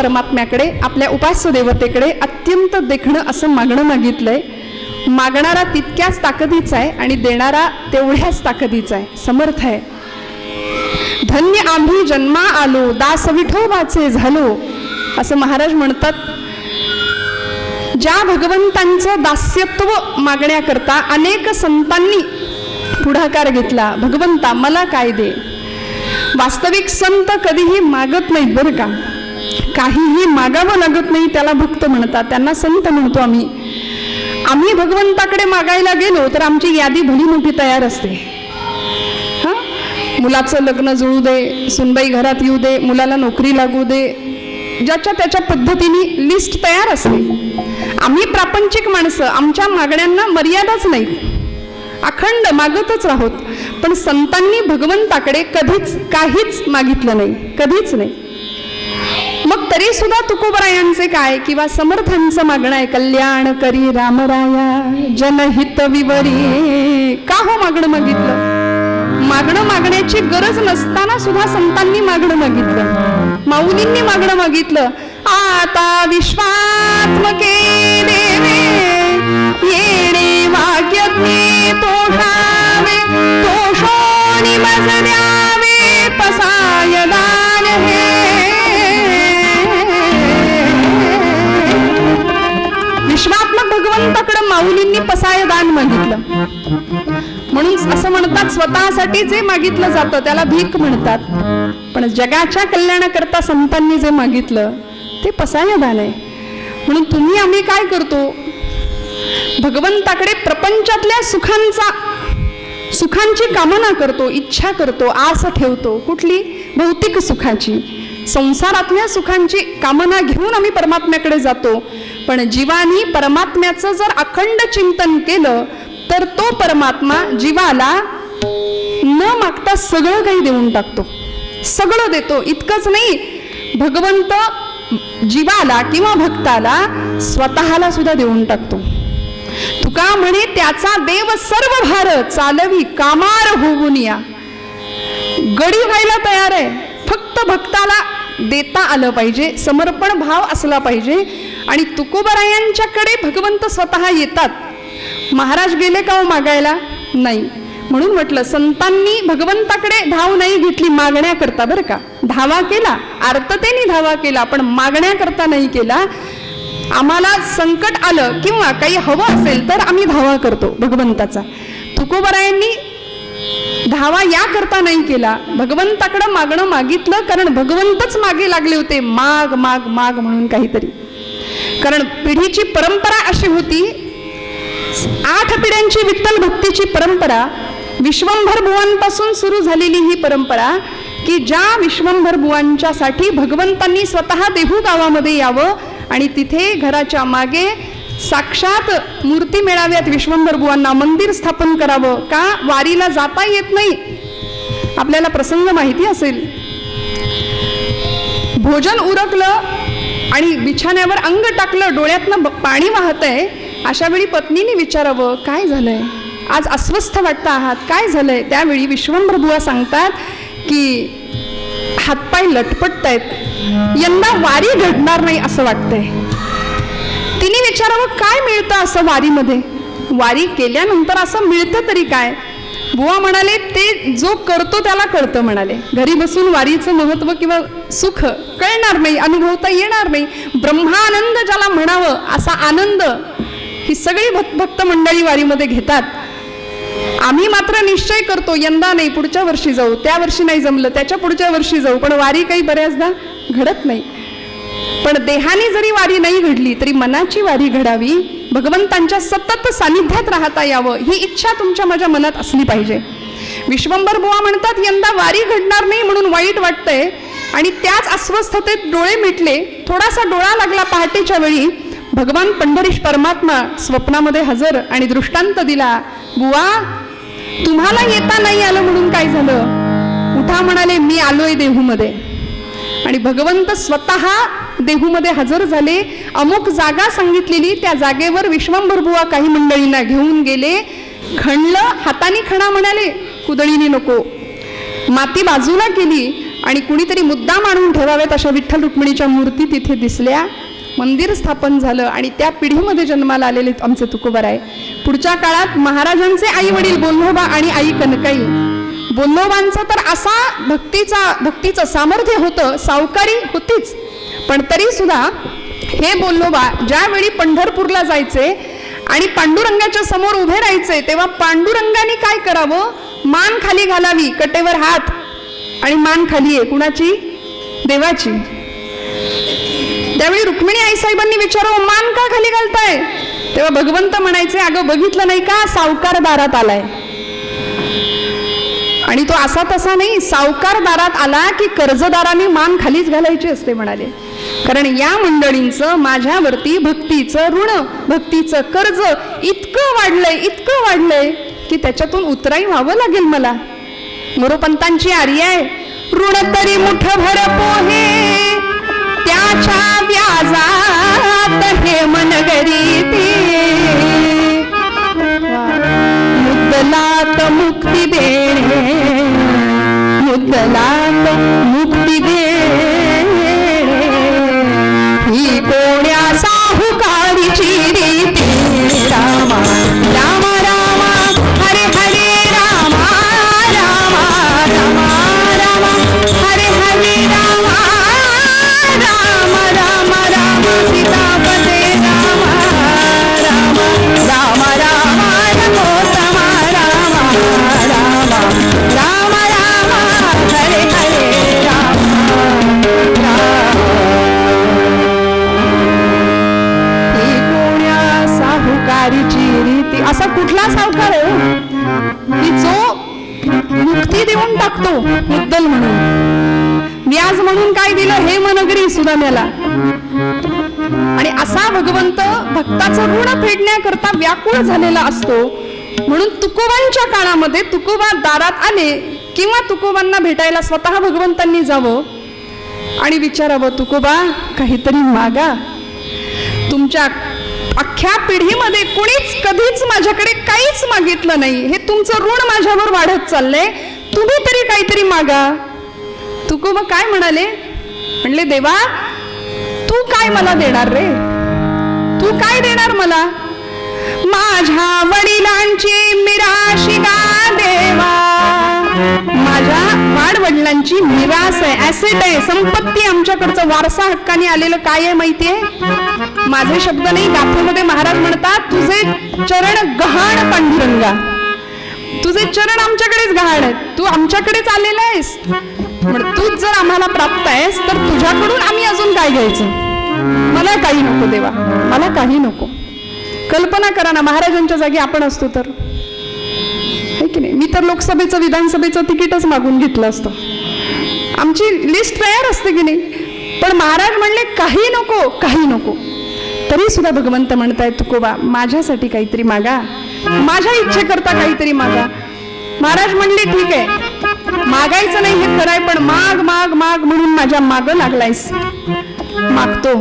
परमात्म्याकडे, आपल्या उपास्य देवतेकडे अत्यंत देखणं असं मागणं मागितलंय. मागणारा तितक्याच ताकदीचा आहे आणि देणारा तेवढ्याच ताकदीचा आहे, समर्थ आहे. धन्य आम्ही जन्मा आलो, दास विठोबाचे झालो, असं महाराज म्हणतात. ज्या भगवंतांचं दास्यत्व मागण्याकरता अनेक संतांनी पुढाकार घेतला, भगवंता मला काय दे. वास्तविक संत कधीही मागत नाहीत बरं का, काहीही मागावं लागत नाही त्याला भक्त म्हणतात, त्यांना संत म्हणतो आम्ही. आम्ही भगवंताकडे मागायला गेलो तर आमची यादी भली मोठी तयार असते. हां, मुलाचं लग्न जुळू दे, सुनबाई घरात येऊ दे, मुलाला नोकरी लागू दे, ज्याच्या त्याच्या पद्धतीने लिस्ट तयार असते. आम्ही प्रापंचिक माणसं, आमच्या मागण्यांना मर्यादाच नाही, अखंड मागतच राहोत. पण संतांनी भगवंताकडे कधीच काहीच मागितलं नाही, कधीच नाही. मग तरी सुद्धा तुकोबरायांचे काय किंवा समर्थांचं मागणं आहे, कल्याण करी रामराया जनहित विवरी. का हो मागणं मागितलं? मागणं मागण्याची गरज नसताना सुद्धा संतांनी मागणं मागितलं, माऊलींनी मागणं मागितलं. आता विश्वात्मके देवे येणे वाक्यज्ञे तोषावे, तोषोनी मज द्यावे पसाय दान हे. विश्वात्मक भगवंताकडे माऊलींनी पसाय दान मागितलं. म्हणून असं म्हणतात, स्वतःसाठी जे मागितलं जातं त्याला भीक म्हणतात, पण जगाच्या कल्याणाकरता संतांनी जे मागितलं ते पसाय दान आहे. म्हणून तुम्ही आम्ही काय करतो, भगवंताकडे प्रपंचातल्या सुखांची कामना करतो, इच्छा करतो, आस ठेवतो. कुठली? भौतिक सुखाची, संसारातल्या सुखांची कामना घेऊन आम्ही परमात्म्याकडे जातो. पण जीवानी परमात्म्याचं जर अखंड चिंतन केलं तर तो परमात्मा जीवाला न मागता सगळं काही देऊन टाकतो, सगळं देतो. इतकंच नाही, भगवंत जीवाला किंवा भक्ताला स्वतःला सुद्धा देऊन टाकतो. तुका म्हणे त्याचा देव सर्व भार चालवी कामार होऊन या. गडी व्हायला तयार आहे, फक्त भक्ताला देता आलं पाहिजे, समर्पण भाव असला पाहिजे. आणि तुकोबरायांच्याकडे भगवंत स्वतः येतात. महाराज गेले का हो मागायला? नाही. म्हणून म्हटलं संतांनी भगवंताकडे धाव नाही घेतली मागण्याकरता बरं का, धावा केला, आर्ततेने धावा केला, पण मागण्याकरता नाही केला. आम्हाला संकट आलं किंवा काही हवं असेल तर आम्ही धावा करतो भगवंताचा. तुकोबरायांनी धावा या करता नाही केला, भगवंताकडे मागणं मागितलं, कारण भगवंतच मागे लागले होते, माग माग माग म्हणून काहीतरी. कारण पिढीची परंपरा अशी होती, 8 पिढ्यांची विठ्ठल भक्तीची परंपरा, विश्वंभर बुवांपासून सुरू झालेली ही परंपरा, की ज्या विश्वंभर बुवांच्यासाठी भगवंतांनी स्वतः देहू गावामध्ये यावं आणि तिथे घराच्या मागे साक्षात मूर्ती मेळाव्यात विश्वंभर बुवांना मंदिर स्थापन करावं. का? वारीला जाता येत नाही. आपल्याला प्रसंग माहिती असेल, भोजन उरकलं आणि बिछाण्यावर अंग टाकलं, डोळ्यातनं पाणी वाहतंय, अशा वेळी पत्नीने विचारावं, काय झालंय, आज अस्वस्थ वाटता आहात, काय झालंय? त्यावेळी विश्वंभर बुवा सांगतात की हातपाय लटपटतायत, यंदा वारी घडणार नाही असं वाटतंय. तिने विचारावं, काय मिळतं असं वारीमध्ये? वारी केल्यानंतर असं मिळतं तरी काय? बुवा म्हणाले, ते जो करतो त्याला कळतं म्हणाले. घरी बसून वारीचं महत्व किंवा सुख कळणार नाही, अनुभवता येणार नाही. ब्रह्मानंद ज्याला म्हणावं असा आनंद ही सगळी भक्त मंडळी वारीमध्ये घेतात. आम्ही मात्र निश्चय करतो, यंदा नाही, पुढच्या वर्षी जाऊ, त्या वर्षी नाही जमलं, त्याच्या पुढच्या वर्षी जाऊ, पण वारी काही बऱ्याचदा घडत नाही. पण देहाने जरी वारी नाही घडली तरी मनाची वारी घडावी, भगवंतांच्या सतत सानिध्यात राहता यावं ही इच्छा तुमच्या माझ्या मनात असली पाहिजे. विश्वंभर बुवा म्हणतात, यंदा वारी घडणार नाही म्हणून वाईट वाटतंय, आणि त्याच अस्वस्थतेत डोळे मिटले. थोडासा डोळा लागला पहाटेच्या वेळी, भगवान पंढरीश परमात्मा स्वप्नामध्ये हजर आणि दृष्टांत दिला, बुवा तुम्हाला येता नाही आलं म्हणून काय झालं? उठा म्हणाले, मी आलोय देहूमध्ये. आणि भगवंत स्वतः देहूमध्ये हजर झाले. अमुक जागा सांगितलेली, त्या जागेवर विश्वंभर बुवा काही मंडळींना घेऊन गेले. खणलं, हाताने खणा म्हणाले, कुदळीने नको. माती बाजूला केली आणि कुणीतरी मुद्दाम आणून ठेवाव्यात अशा विठ्ठल रुक्मिणीच्या मूर्ती तिथे दिसल्या. मंदिर स्थापन झालं आणि त्या पिढीमध्ये जन्माला आलेले आमचे तुकोबाराय. पुढच्या काळात महाराजांचे आई वडील बोल्लोबा आणि आई कनकाई. बोल्लोबांचा तर असा भक्तीचं सामर्थ्य होतं, सावकारी होतीच, पण तरी सुद्धा हे बोल्लोबा ज्यावेळी पंढरपूरला जायचे आणि पांडुरंगाच्या समोर उभे राहायचे, तेव्हा पांडुरंगाने काय करावं, मान खाली घालावी, कटेवर हात, आणि मान खाली आहे कुणाची, देवाची. त्यावेळी रुक्मिणी आईसाहेबांनी विचारावं, मान का खाली घालताय? तेव्हा भगवंत म्हणायचे, अगं बघितलं नाही का, सावकार दारात आलाय. आणि तो असा तसा नाही, सावकार दारात आला की कर्जदाराने मान खालीच घालायची असते म्हणाले. कारण या मंडळींचं माझ्यावरती भक्तीचं ऋण, भक्तीचं कर्ज इतकं वाढलंय की त्याच्यातून उतराई व्हावं लागेल मला. मोरोपंतांची आर्य आहे, ऋण तरी मुठभर पोहे त्याच्या व्याजात हे मनगरी मुद्दलात मुक्ती देणे, मुद्दलात मुक्ती देणे ही कोण्या साहुकारीची रीती. रामा रामा रामा हरे हरे रामा रामा रामा रामा हरे हरे रामा रामा रामा रामा सीतापते रामा रामा रामा रामा रघोत्तमा रामा रामा रामा रामा हरे हरे रामा ही कोण्या साहुकारीची रीती. असा कुठला सावकार आहे की जो मुक्ती देऊन टाकतो मुद्दल म्हणून, व्याज म्हणून काय दिलं, हे मनगरी सुदाम्याला. आणि असा भगवंत भक्ताचं ऋण फेडण्याकरता व्याकुळ झालेला असतो. म्हणून तुकोबांच्या काळामध्ये तुकोबा दारात आले किंवा तुकोबांना भेटायला स्वतः भगवंतांनी जावं आणि विचारावं, तुकोबा काहीतरी मागा. तुमच्या अख्ख्या पिढीमध्ये कुणीच कधीच माझ्याकडे काहीच मागितलं नाही, हे तुमचं ऋण माझ्यावर वाढत चाललंय, तुम्ही तरी काहीतरी मागा. तुकोबा काय म्हणाले, म्हणले, देवा तू काय मला देणार रे, तू काय देणार मला, माझ्या वडिलांची मिराशी गा देवा. माझ्या वाडवडिलांची मिरास आहे, ऍसेट आहे, संपत्ती, आमच्याकडचं वारसा हक्काने आलेलं काय आहे माहितीये. माझे शब्द नाही, गाथेमध्ये महाराज म्हणतात, तुझे चरण गहाण पांडुरंगा, तुझे चरण आमच्याकडेच गहाण आहेत, तू आमच्याकडेच आलेला आहेस, तूच जर आम्हाला प्राप्त आहेस तर तुझ्याकडून आम्ही अजून काय घ्यायचं. मला काही नको देवा, मला काही नको. कल्पना करा ना, महाराजांच्या जागी आपण असतो तर, है की नाही. मी तर लोकसभेचं विधानसभेचं तिकीटच मागून घेतलं असतं, आमची लिस्ट तयार असते की नाही. पण महाराज म्हणले काही नको, काही नको. तरी सुद्धा भगवंत म्हणताय, तुकोबा माझ्यासाठी काहीतरी मागा, माझ्या इच्छेकरता काहीतरी मागा. महाराज म्हणले, ठीक आहे, मागायचं नाही हे खरंय, पण माग माग माग म्हणून माझ्या मागं लागलायस, मागतो.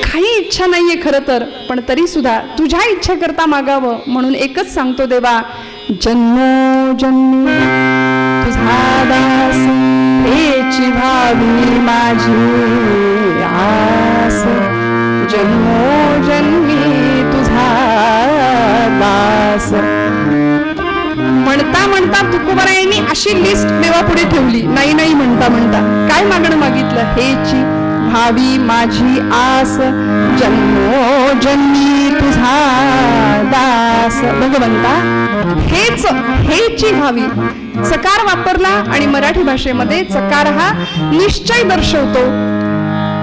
काही इच्छा नाहीये खरं तर, पण तरी सुद्धा तुझ्या इच्छेकरता मागावं म्हणून एकच सांगतो, देवा जन्मोजन्मी तुझा दास हेची भावी माझी आस, जन्मोजन्मी तुझा दास. म्हणता म्हणता तुकोबारायांनी अशी लिस्ट देवापुढे ठेवली, नाही नाही म्हणता म्हणता काय मागणं मागितलं, हेची भावी माझी आस, जन्मोजन्मी तुझा दास. भगवंता हेची भावी चकार वापरला आणि मराठी भाषेमध्ये चकार हा निश्चय दर्शवतो.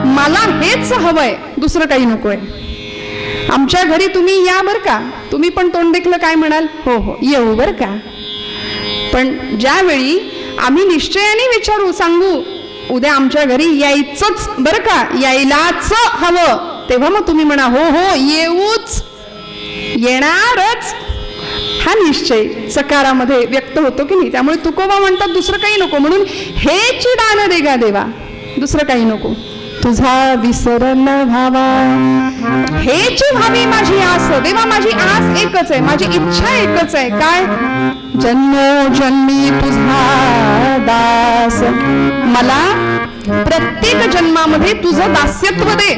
मला हेच हवंय, दुसरं काही नकोय. आमच्या घरी तुम्ही या बर का, तुम्ही पण तोंड देखलं काय म्हणाल, हो हो येऊ बर का. पण ज्यावेळी आम्ही निश्चयाने विचारू, सांगू उद्या आमच्या घरी यायचंच बर का, यायलाच हवं, तेव्हा मग तुम्ही म्हणा हो हो येऊच, येणारच. हा निश्चय सकारामध्ये व्यक्त होतो की नाही. त्यामुळे तुकोबा म्हणतात दुसरं काही नको, म्हणून हेची दान दे गा देवा, दुसरं काही नको. तुझा विसर न व्हावा हेची व्हावी माझी आस. देवा माझी आस एकच आहे, माझी इच्छा एकच आहे, काय जन्मोजन्मी तुझा दास. मला प्रत्येक जन्मामध्ये तुझं दास्यत्व दे,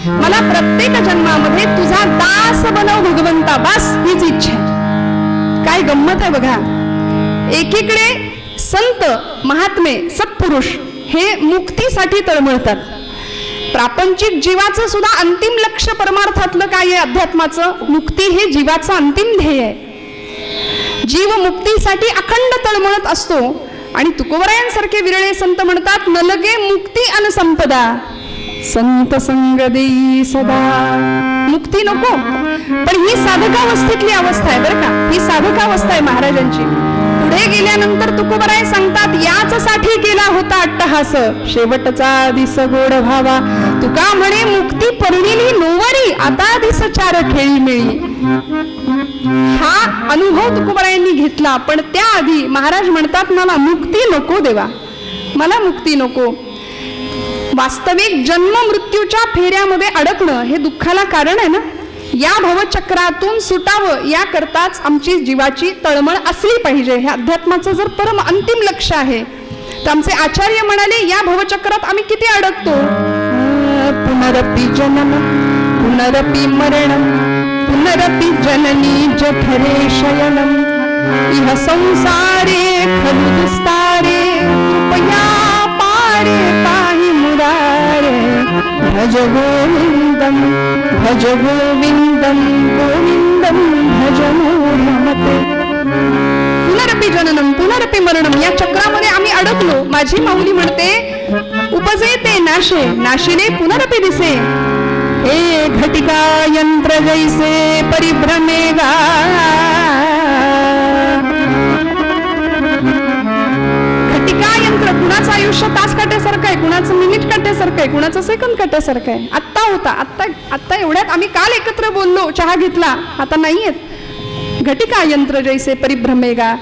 मला प्रत्येक जन्मामध्ये तुझा दास बनव भगवंता. बस हीच इच्छा आहे. काय गंमत आहे बघा, एकीकडे संत महात्मे सत्पुरुष हे मुक्तीसाठी तळमळतात. प्रापंचिक जीवाचं सुद्धा अंतिम लक्ष परमार्थातलं काय आहे? अध्यात्माचं मुक्ती हे जीवाचं अंतिम ध्येय आहे. जीव मुक्तीसाठी अखंड तळमळत असतो. आणि तुकोबरायांसारखे विरळे संत म्हणतात, न लगे मुक्ती अन संपदा, संत संग देई सदा. मुक्ती नको, पण ही साधकावस्थेतली अवस्था आहे बरं का, ही साधकावस्था आहे महाराजांची. पुढे गेल्यानंतर तुकोबराय सांगतात, याच साठी केला होता अट्टहास, शेवटचा दिस गोड व्हावा. तुका म्हणे मुक्ती परिणिली नोवरी, आता दिस चार खेळी मिळी. हा अनुभव तुकोबरायांनी घेतला. पण त्याआधी महाराज म्हणतात, मला मुक्ती नको देवा, मला मुक्ती नको. वास्तविक जन्म मृत्यूच्या फेऱ्यामध्ये अडकणं हे दुःखाला कारण आहे ना. या भवचक्रातून सुटावं याकरताच आमची जीवाची तळमळ असली पाहिजे. हे अध्यात्माचं जर परम अंतिम लक्ष आहे. तर आमचे आचार्य म्हणाले, या भवचक्रात आम्ही किती अडकतो. पुनरपि जन्म पुनरपि मरण पुनरपि जननी जठरे शयनम. इह संसारे खलु दुस्तारे, कृपया पारे पाहि मुरारे. भज गोविंदम भज गोविंदम गोविंदम भज मूढमते. पुनरपि जननम पुनरपि मरणम, या चक्रामध्ये आम्ही अडकलो. माझी माऊली म्हणते, उपजे ते नाशे नाशिले पुनरपि दिसे. हे घटिका यंत्र जैसे परिभ्रमेगा. घटिका यंत्र, कुणाचं आयुष्य तास काट्यासारखं आहे, कुणाचं मिनिट काट्यासारखं आहे, कुणाचं सेकंद काट्यासारखं आहे. आत्ता होता, आत्ता एवढ्यात आम्ही काल एकत्र बोललो, चहा घेतला, आता नाही येत. घटिका यंत्र जैसे परिभ्रमेगा.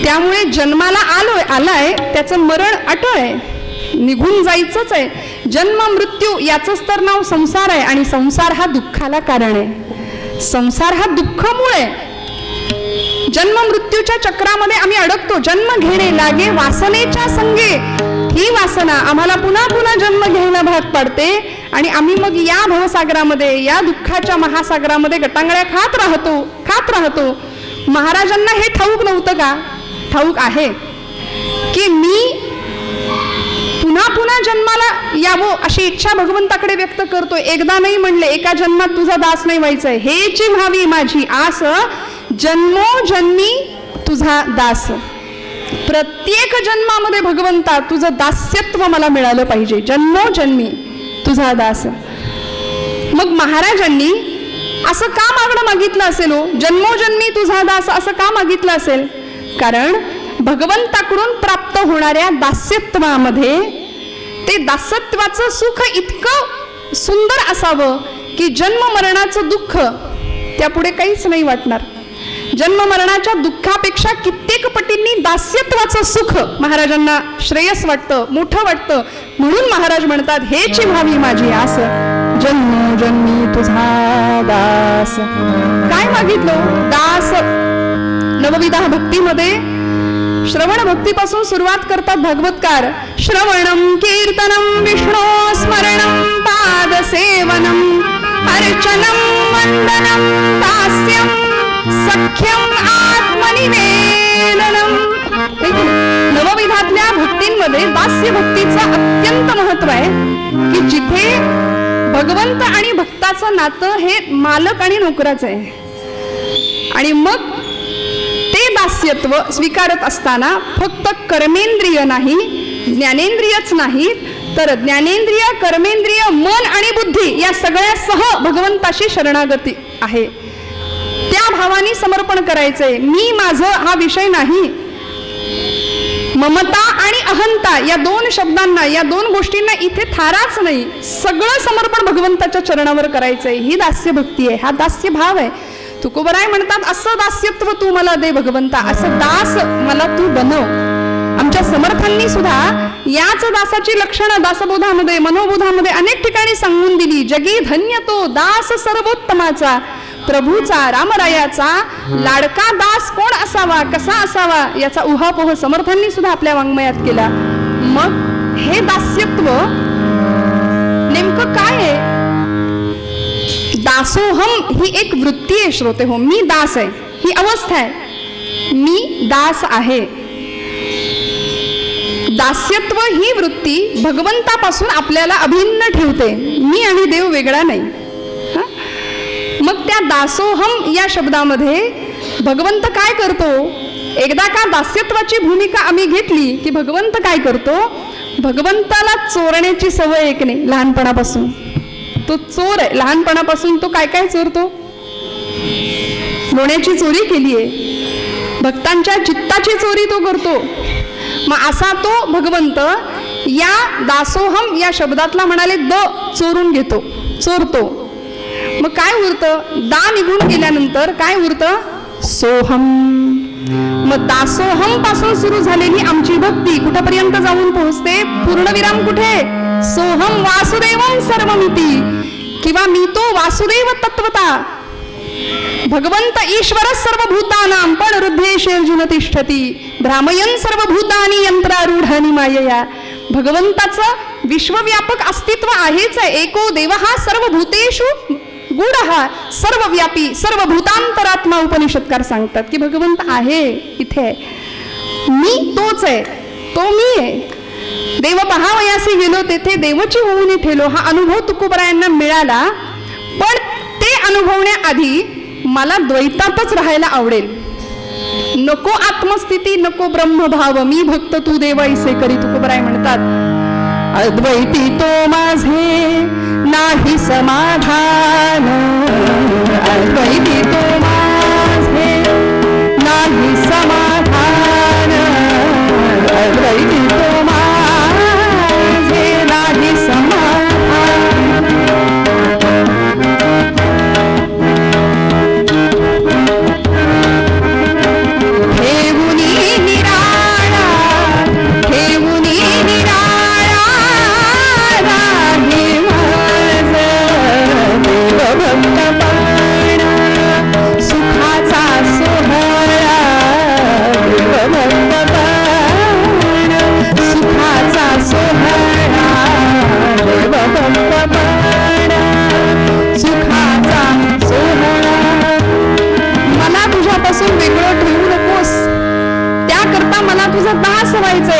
त्यामुळे जन्माला आलाय त्याचं मरण अटळ आहे, निघून जायचंच आहे. जन्म मृत्यू याचंच तर नाव संसार आहे. आणि संसार हा दुःखाला कारण आहे, संसार हा दुःखमूळ आहे. जन्म मृत्यूच्या चक्रामध्ये आम्ही अडकतो. जन्म घेणे लागे वासनेच्या संगे, ही वासना आम्हाला पुन्हा पुन्हा जन्म घ्यायला भाग पाडते. आणि आम्ही मग या भवसागरामध्ये, या दुःखाच्या महासागरामध्ये गटांगळ्या खात राहतो. महाराजांना हे ठाऊक नव्हतं का? ठाऊक आहे की मी पुन्हा पुन्हा जन्माला यावं अशी इच्छा भगवंताकडे व्यक्त करतोय. एकदा नाही म्हणले, एका जन्मात तुझा दास नाही व्हायचंय, हेची व्हावी माझी आस. जन्मोजन्मी तुझा दास. प्रत्येक जन्मामध्ये भगवंता तुझं दास्यत्व मला मिळालं पाहिजे. जन्मोजन्मी तुझा दास. मग महाराजांनी असं का मागितलं असेल हो? जन्मोजन्मी तुझा दास असं का मागितलं असेल? कारण भगवंताकडून प्राप्त होणाऱ्या दास्यत्वामध्ये ते दासत्वाचं सुख इतकं सुंदर असावं की जन्म मरणाचं दुःख त्यापुढे काहीच नाही वाटणार. जन्म मरणाच्या दुःखापेक्षा कित्येक पटींनी दास्यत्वाचं सुख महाराजांना श्रेयस वाटतं, मोठं वाटतं. म्हणून महाराज म्हणतात, हेची व्हावी माझी आस, जन्मोजन्मी तुझा दास. काय मागितलं? दास. नवविधा भक्तीमध्ये श्रवण भक्तीपासून सुरुवात करतात भागवतकार. श्रवणम कीर्तनम विष्णू स्मरणम पादसेवनम अर्चनम वंदनम दास्यम सख्यम आत्मनिवेदनम. नवविधातल्या भक्तींमध्ये दास्य भक्तीचं अत्यंत महत्व आहे की जिथे भगवंत आणि भक्ताचं नातं हे मालक आणि नोकराचं आहे. आणि मग ते दास्यत्व स्वीकारत असताना फक्त कर्मेंद्रिय नाही, ज्ञानेंद्रियच नाही, तर ज्ञानेंद्रिय, कर्मेंद्रिय, मन आणि बुद्धी या सगळ्यासह भगवंताशी शरणागती आहे. त्या भावाने समर्पण करायचंय. मी माझं हा विषय नाही. ममता आणि अहंता या दोन शब्दांना, या दोन गोष्टींना इथे थाराच नाही. सगळं समर्पण भगवंताच्या चरणावर करायचंय. ही दास्य भक्ती आहे, हा दास्य भाव आहे. तुकोबराय म्हणतात, असं दास्यत्व तू मला दे भगवंता, असं दास मला तू बनव. आमच्या समर्थांनी सुद्धा याच दासाची लक्षणं दासबोधामध्ये, मनोबोधामध्ये अनेक ठिकाणी सांगून दिली. जगी धन्य तो दास सर्वोत्तमाचा, प्रभूचा रामरायाचा लाडका दास कोण असावा, कसा असावा याचा उहापोह समर्थांनी सुद्धा आपल्या वाङ्मयात केला. मग हे दास्यत्व नेमकं काय आहे? दासोहम ही एक वृत्ती आहे श्रोते हो. मी दास आहे, ही अवस्था आहे. मी दास आहे. दास्यत्व ही वृत्ती भगवंतापासून आपल्याला अभिन्न ठेवते. मी आणि देव वेगळा नाही. मग त्या दासोहम या शब्दामध्ये भगवंत काय करतो? एकदा का दास्यत्वाची भूमिका आम्ही घेतली की भगवंत काय करतो? भगवंताला चोरण्याची सवय एक नाही लहानपणापासून. तो चोर आहे लहानपणापासून. तो काय काय चोरतो? लोण्याची चोरी केली आहे, भक्तांच्या चित्ताची चोरी तो करतो. मग असा तो भगवंत या दासोहम या शब्दातला म्हणाले द चोरून घेतो, चोरतो. मग काय उरतं? दा निघून गेल्यानंतर काय उरतं? सोहम. मग दासोहम पासून सुरू झालेली आमची भक्ती कुठपर्यंत जाऊन पोहोचते? पूर्णविराम कुठे? सोहम वासुदेवम सर्वमिती, किंवा मी तो वासुदेव तत्वता. भगवंत ईश्वर सर्वभूतानां पण हृदयेषु तिष्ठती भ्रामयन् सर्वभूतानि यंत्रारूढानि मायया. भगवंताचं विश्वव्यापक अस्तित्व आहेच आहे. एको देवः सर्वभूतेषु गूढः सर्वव्यापी सर्वभूतांतरात्मा. उपनिषदकार सांगतात की भगवंत आहे इथे. मी तोच आहे, तो मी आहे. देव पहावयासी गेलो तेथे देवची होऊन ठेलो. हा अनुभव तुकोबरायांना मिळाला. पण ते अनुभवण्याआधी मला द्वैतातच राहायला आवडेल. नको आत्मस्थिती, नको ब्रह्मभाव. मी भक्त तू देव ऐसे करी. तुकोबराय म्हणतात अद्वैती तो माझे नाही समाधान. अद्वैती तो माझे नाही समाधान. अद्वैती तो माझे नाही समाधान.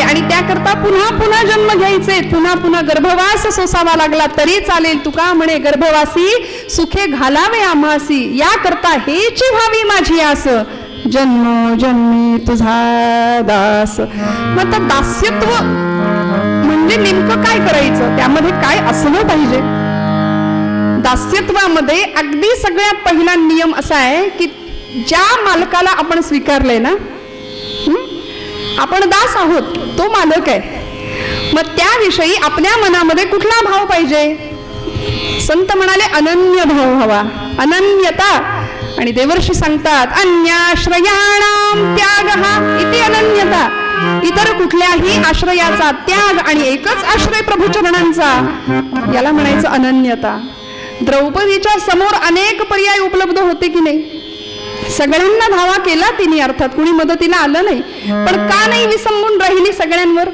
आणि त्याकरता पुन्हा पुन्हा जन्म घ्यायचे, पुन्हा पुन्हा गर्भवास सोसावा लागला तरी चालेल. तुका म्हणे गर्भवासी सुखे घालावे आम्हासी. याकरता हेची व्हावी माझी आस. जन्म जन्मी तुझा दास. मग तर दास्यत्व म्हणजे नेमकं काय करायचं? त्यामध्ये काय असलं पाहिजे? दास्यत्वामध्ये अगदी सगळ्यात पहिला नियम असा आहे की ज्या मालकाला आपण स्वीकारलंय ना, आपण दास आहोत, तो मालक आहे. मग त्याविषयी आपल्या मनामध्ये कुठला भाव पाहिजे? संत म्हणाले अनन्य भाव हवा, अनन्यता. आणि देवर्षी सांगतात अन्याश्रयाणाम त्यागः इति अनन्यता. इतर कुठल्याही आश्रयाचा त्याग आणि एकच आश्रय प्रभुचरणांचा, याला म्हणायचं अनन्यता. द्रौपदीच्या समोर अनेक पर्याय उपलब्ध होते की नाही? सगळ्यांना धावा केला तिने, अर्थात कुणी मदतीला आलं नाही. पण का नाही विसंबून राहिली सगळ्यांवर?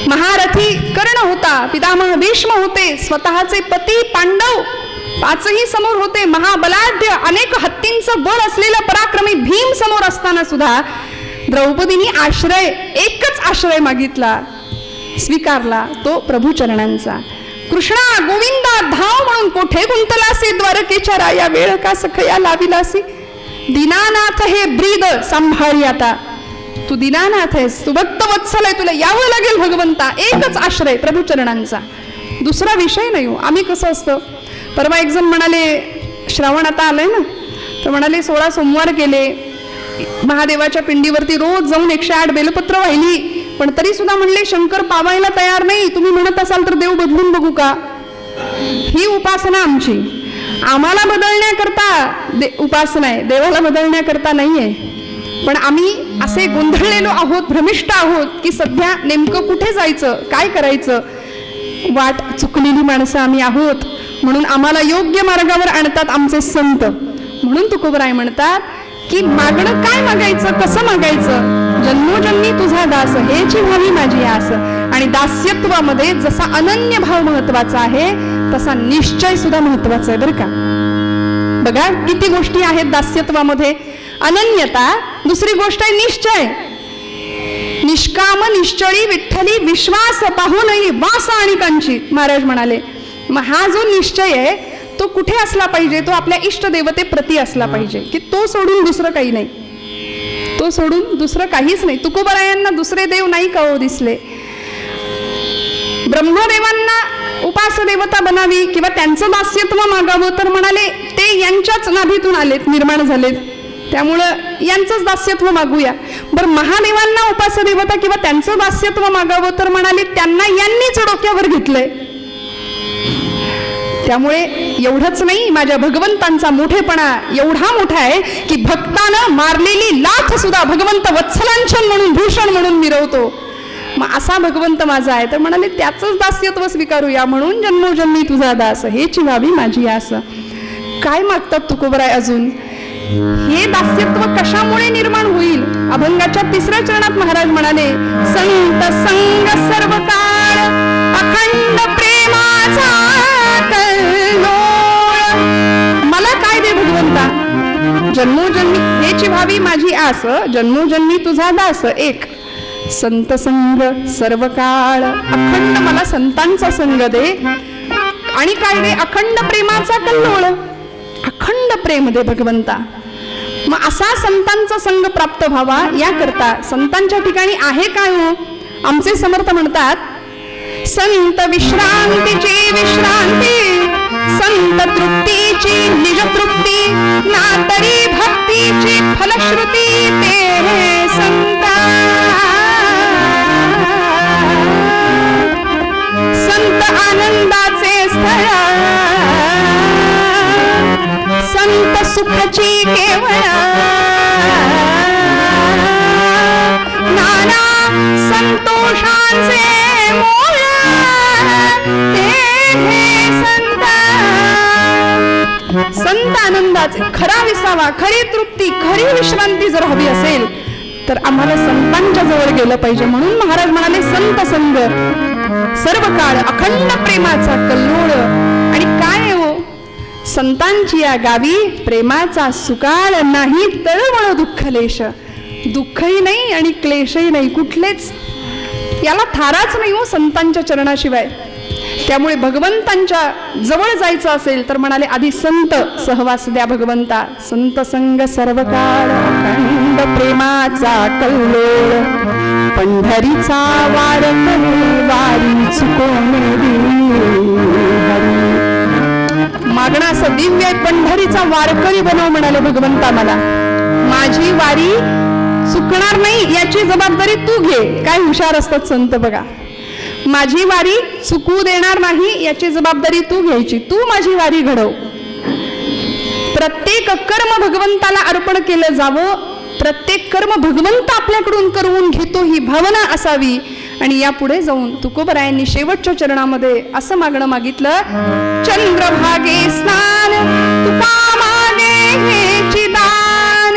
महारथी कर्ण होता, पितामह भीष्म होते, स्वतःचे पती पांडव पाचही समोर होते, महाबलाढ्य अनेक हत्तींचं बळ असलेला पराक्रमी भीम समोर असताना सुद्धा द्रौपदीने आश्रय, एकच आश्रय मागितला, स्वीकारला, तो प्रभुचरणांचा. कृष्णा गोविंदा धाव म्हणून कोठे गुंतलासी, द्वारकेच्या राया वेळ का सखया लाविलासी. दीनानाथ हे ब्रीद सांभाळी आता. तू दीनानाथ आहेस, तू भक्त वत्सल आहे, तुला यावं लागेल भगवंता. एकच आश्रय प्रभुचरणांचा, दुसरा विषय नाही. आम्ही कसं असतं, परवा एक जण म्हणाले श्रावण आता आलंय ना, तर म्हणाले 16 सोमवार केले, महादेवाच्या पिंडीवरती रोज जाऊन 108 बेलपत्र वाहिली, पण तरी सुद्धा म्हणले शंकर पावायला तयार नाही. तुम्ही म्हणत असाल तर देव बदलून बघू का? ही उपासना आमची. आम्हाला बदलण्याकरता उपासना आहे, देवाला बदलण्याकरता नाहीये. पण आम्ही असे गोंधळलेलो आहोत, भ्रमिष्ट आहोत की सध्या नेमकं कुठे जायचं, काय करायचं. वाट चुकलेली माणसं आम्ही आहोत. म्हणून आम्हाला योग्य मार्गावर आणतात आमचे संत. म्हणून तुकोबराय म्हणतात की मागणं काय मागायचं, कसं मागायचं, जन्मोजन्मी तुझा दास हेची व्हावी माझी आस. आणि दास्यत्वामध्ये जसा अनन्य भाव महत्वाचा आहे तसा निश्चय सुद्धा महत्वाचा आहे बरं का. बघा किती गोष्टी आहेत दास्यत्वामध्ये. अनन्यता, दुसरी गोष्ट आहे निश्चय. निष्काम निश्चळी विठ्ठली विश्वास पाहूनही वास आणि कांची महाराज म्हणाले. मग हा जो निश्चय आहे तो कुठे असला पाहिजे, तो आपल्या इष्टदेवतेप्रती असला पाहिजे, की तो सोडून दुसरं काही नाही, तो सोडून दुसरं काहीच नाही. तुकोबरायांना दुसरे देव नाही का हो दिसले. ब्रह्मदेवांना उपास देवता बनावी किंवा त्यांचं दास्यत्व मागावं तर म्हणाले ते यांच्याच नाभीतून आलेत, निर्माण झालेत, त्यामुळं यांचंच दास्यत्व मागूया. बरं महादेवांना उपास देवता किंवा त्यांचं दास्यत्व मागावं तर म्हणाले त्यांना यांनीच डोक्यावर घेतलंय. त्यामुळे एवढंच नाही, माझ्या भगवंतांचा मोठेपणा एवढा मोठा आहे की भक्तानं मारलेली लाथ सुद्धा भगवंत वत्सलांचन म्हणून भूषण म्हणून मिरवतो. मग असा भगवंत माझा आहे तर म्हणाले त्याचंच दास्यत्व स्वीकारूया. म्हणून जन्मोजन्मी तुझा दास हेची व्हावी माझी आस. काय मागतात तुकोबराय अजून. हे दास्यत्व कशामुळे निर्माण होईल. अभंगाच्या 3ऱ्या चरणात महाराज म्हणाले संत संग सर्व काळ अखंड प्रेमाचा कल्लोळ. मला काय दे भगवंता, जन्मोजन्मी हेची व्हावी माझी आस, जन्मोजन्मी तुझा दास एक. संत संग सर्व काळ अखंड मला संतांचा संग दे. आणि काय दे, अखंड प्रेमाचा कल्लोळ, अखंड प्रेम दे भगवंता. मग असा संतांचा संग प्राप्त व्हावा याकरता संतांच्या ठिकाणी आहे काय हो. आमचे समर्थ म्हणतात संत विश्रांतीची विश्रांती, संत तृप्तीची निज तृप्ती, ना तरी भक्तीची फलश्रुती ते संता. संत आनंदाचे स्थळ, संत सुखाची केवळ, नाना संतोषांचे मूळ ते संत. संत आनंदाचे खरा विसावा, खरी तृप्ती, खरी विश्रांती जर हवी असेल तर आम्हाला संतांच्या जवळ गेलं पाहिजे. म्हणून महाराज म्हणाले संत संग सर्व काळ अखंड प्रेमाचा कल्लोळ. आणि काय हो, संतांची या गावी प्रेमाचा सुकाळ नाही, तळमळ दुःखलेश. दुःखही नाही आणि क्लेशही नाही, कुठलेच याला थाराच नाही हो संतांच्या चरणाशिवाय. त्यामुळे भगवंतांच्या जवळ जायचं असेल तर म्हणाले आधी संत सहवास द्या भगवंता. संत संग सर्व काळ अखंड प्रेमाचा कल्लोळ, पंढरीचा वार वारी चुकवणे मागणं असं दिव्य आहे. पंढरीचा वारकरी बनव म्हणाले भगवंता मला. माझी वारी चुकणार नाही याची जबाबदारी तू घे. काय हुशार असतात संत बघा. माझी वारी चुकू देणार नाही याची जबाबदारी तू घ्यायची. तू माझी वारी घडव. प्रत्येक कर्म भगवंताला अर्पण केलं जावं, प्रत्येक कर्म भगवंत आपल्याकडून करून घेतो ही भावना असावी. आणि यापुढे जाऊन तुकोबरायांनी शेवटच्या चरणामध्ये असं मागणं मागितलं, चंद्रभागे स्नान तुका मागे हेची दान.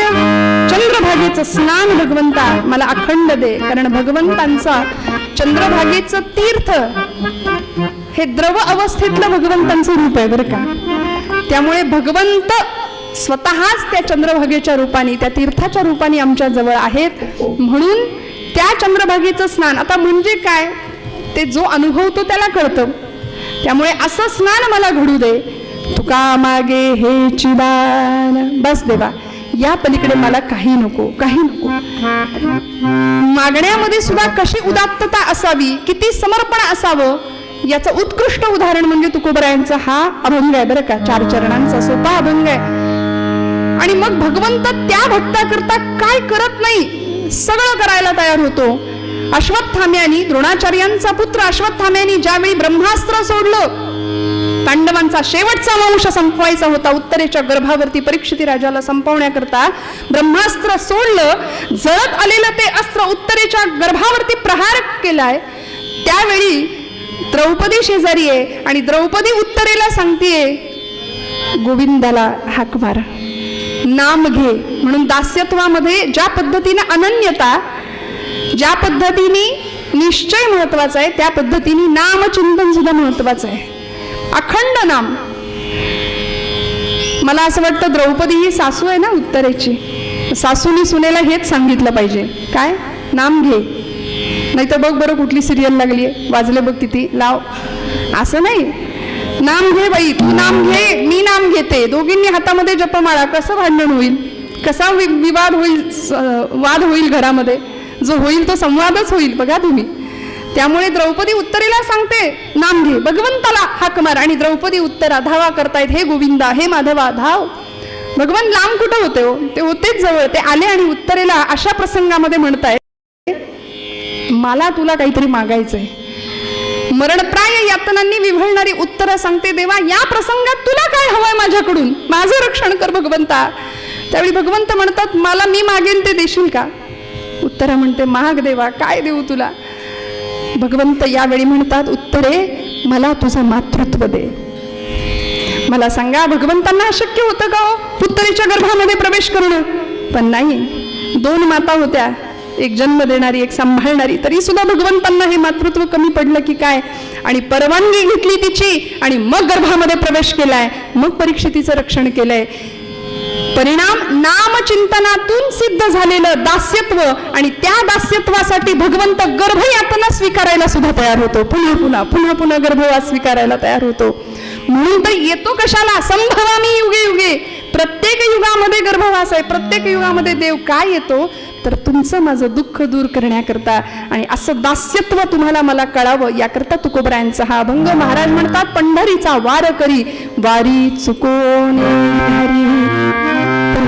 चंद्रभागेचं स्नान भगवंता मला अखंड दे. कारण भगवंतांचा चंद्रभागेचं तीर्थ हे द्रव अवस्थेतलं भगवंतांचं रूप आहे बरं का. त्यामुळे भगवंत स्वतःच त्या चंद्रभागेच्या रूपाने, त्या तीर्थाच्या रूपाने आमच्या जवळ आहेत. म्हणून त्या चंद्रभागेचं स्नान आता म्हणजे काय ते जो अनुभवतो त्याला कळतं. त्यामुळे असं स्नान मला घडू दे. तुका मागे हेची दान. बस देवा, या पलीकडे मला काही नको, काही नको. मागण्यामध्ये सुद्धा कशी उदात्तता असावी, किती समर्पण असावं याचं उत्कृष्ट उदाहरण म्हणजे तुकोबरायांचा हा अभंग आहे बरं का. 4 चरणांचा सोपा अभंग आहे. आणि मग भगवंत त्या भक्ताकरता काय करत नाही, सगळं करायला तयार होतो. अश्वत्थाम्यानी, द्रोणाचार्यांचा पुत्र अश्वत्थाम्यानी ज्यावेळी ब्रह्मास्त्र सोडलं, पांडवांचा शेवटचा वंश संपवायचा होता, उत्तरेच्या गर्भावरती परीक्षिती राजाला संपवण्याकरता ब्रह्मास्त्र सोडलं, जळत आलेलं ते अस्त्र उत्तरेच्या गर्भावरती प्रहार केलाय. त्यावेळी द्रौपदी शेजारी आहे आणि द्रौपदी उत्तरेला सांगतेय गोविंदाला हाक मार, नाम घे. म्हणून दास्यत्वामध्ये ज्या पद्धतीने अनन्यता, ज्या पद्धतीने निश्चय महत्वाचा आहे, त्या पद्धतीने नामचिंतन सुद्धा महत्वाचं आहे. अखंड नाम. मला असं वाटतं द्रौपदी ही सासू आहे ना उत्तरेची, सासूनी सुनेला हेच सांगितलं पाहिजे, काय? नाम घे. नाही तर बघ बरं कुठली सिरियल लागली आहे, वाजले बघ किती, लाव. असं नाही, नाम घे बाई, तू नाम घे, मी नाम घेते, दोघींनी हातामध्ये जपमाळा. कसं भांडण होईल, कसा विवाद होईल, वाद होईल घरामध्ये, जो होईल तो संवादच होईल. बघा तुम्ही. त्यामुळे द्रौपदी उत्तरेला सांगते नाम घे, भगवंताला हाक मार. आणि द्रौपदी उत्तरा धावा करतायत, हे गोविंदा, हे माधवा, धाव. भगवान लांब कुठं होते हो, ते होतेच जवळ. ते आले आणि उत्तरेला अशा प्रसंगामध्ये म्हणताय, मला तुला काहीतरी मागायचंय. मरणप्राय यातनांनी विव्हळणारी उत्तरा सांगते, देवा या प्रसंगात तुला काय हवंय माझ्याकडून, माझं रक्षण कर भगवंता. त्यावेळी भगवंत म्हणतात, मला मी मागेन ते देशील का? उत्तरा म्हणते, माग देवा, काय देऊ तुला? भगवंत यावेळी म्हणतात, उत्तरे मला तुझं मातृत्व दे. मला सांगा, भगवंतांना अशक्य होतं का हो उत्तरेच्या गर्भामध्ये प्रवेश करणं? पण नाही, 2 माता होत्या, एक जन्म देणारी, एक सांभाळणारी, तरी सुद्धा भगवंतांना हे मातृत्व कमी पडलं की काय? आणि परवानगी घेतली तिची आणि मग गर्भामध्ये प्रवेश केलाय, मग परीक्षितीचं रक्षण केलंय. परिणाम नामचिंतनातून सिद्ध झालेलं दास्यत्व, आणि त्या दास्यत्वासाठी भगवंत गर्भयातना स्वीकारायला सुद्धा तयार होतो. पुन्हा पुन्हा पुन्हा पुन्हा गर्भवास स्वीकारायला तयार होतो. म्हणून तर येतो कशाला? संभवामी युगे युगे. प्रत्येक युगामध्ये गर्भवास आहे, प्रत्येक युगामध्ये देव काय येतो तर तुमचं माझं दुःख दूर करण्याकरता. आणि असं दास्यत्व तुम्हाला मला कळावं याकरता तुकोबरायांचा हा अभंग. महाराज म्हणतात, पंढरीचा वार करी वारी चुकोने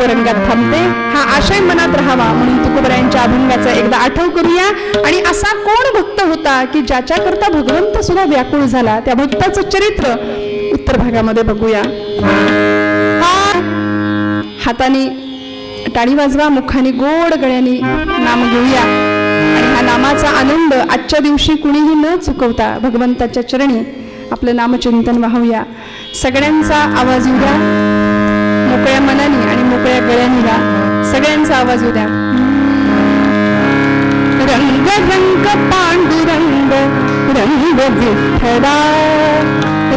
रंगात थांबते, हा आशय मनात राहावा म्हणून तुकोबरायांच्या अभंगाचा एकदा आठव करूया. आणि असा कोण भक्त होता की ज्याच्याकरता भगवंत सुद्धा व्याकुळ झाला, त्या भक्ताचं चरित्र उत्तर भागामध्ये बघूया. हाताने टाळी वाजवा, मुखाने गोड गळ्याने नाम घेऊया. आणि हा नामाचा आनंद आजच्या दिवशी कुणीही न चुकवता भगवंताच्या चरणी आपलं नामचिंतन वाहूया. सगळ्यांचा आवाज येऊ द्या, मोकळ्या मनाने आणि मोकळ्या गळ्याने गा. सगळ्यांचा आवाज येऊ द्या. रंग रंग पांडुरंग, रंग विठ्ठला,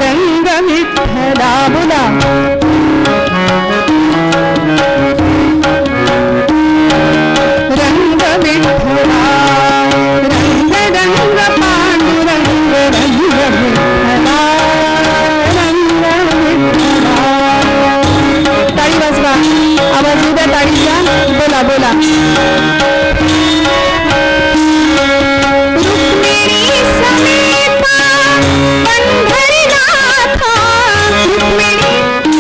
रंग विठ्ठला बोला. रंग विठ्ठला, रंग रंग पांडुरंग, रंग विठ्ठला, रंग विठ्ठला. टाळी वाजवा, आवाज येऊ द्या टाळीचा, बोला बोला. रुक्मिणी समेता पंढरीनाथा, रुक्मिणी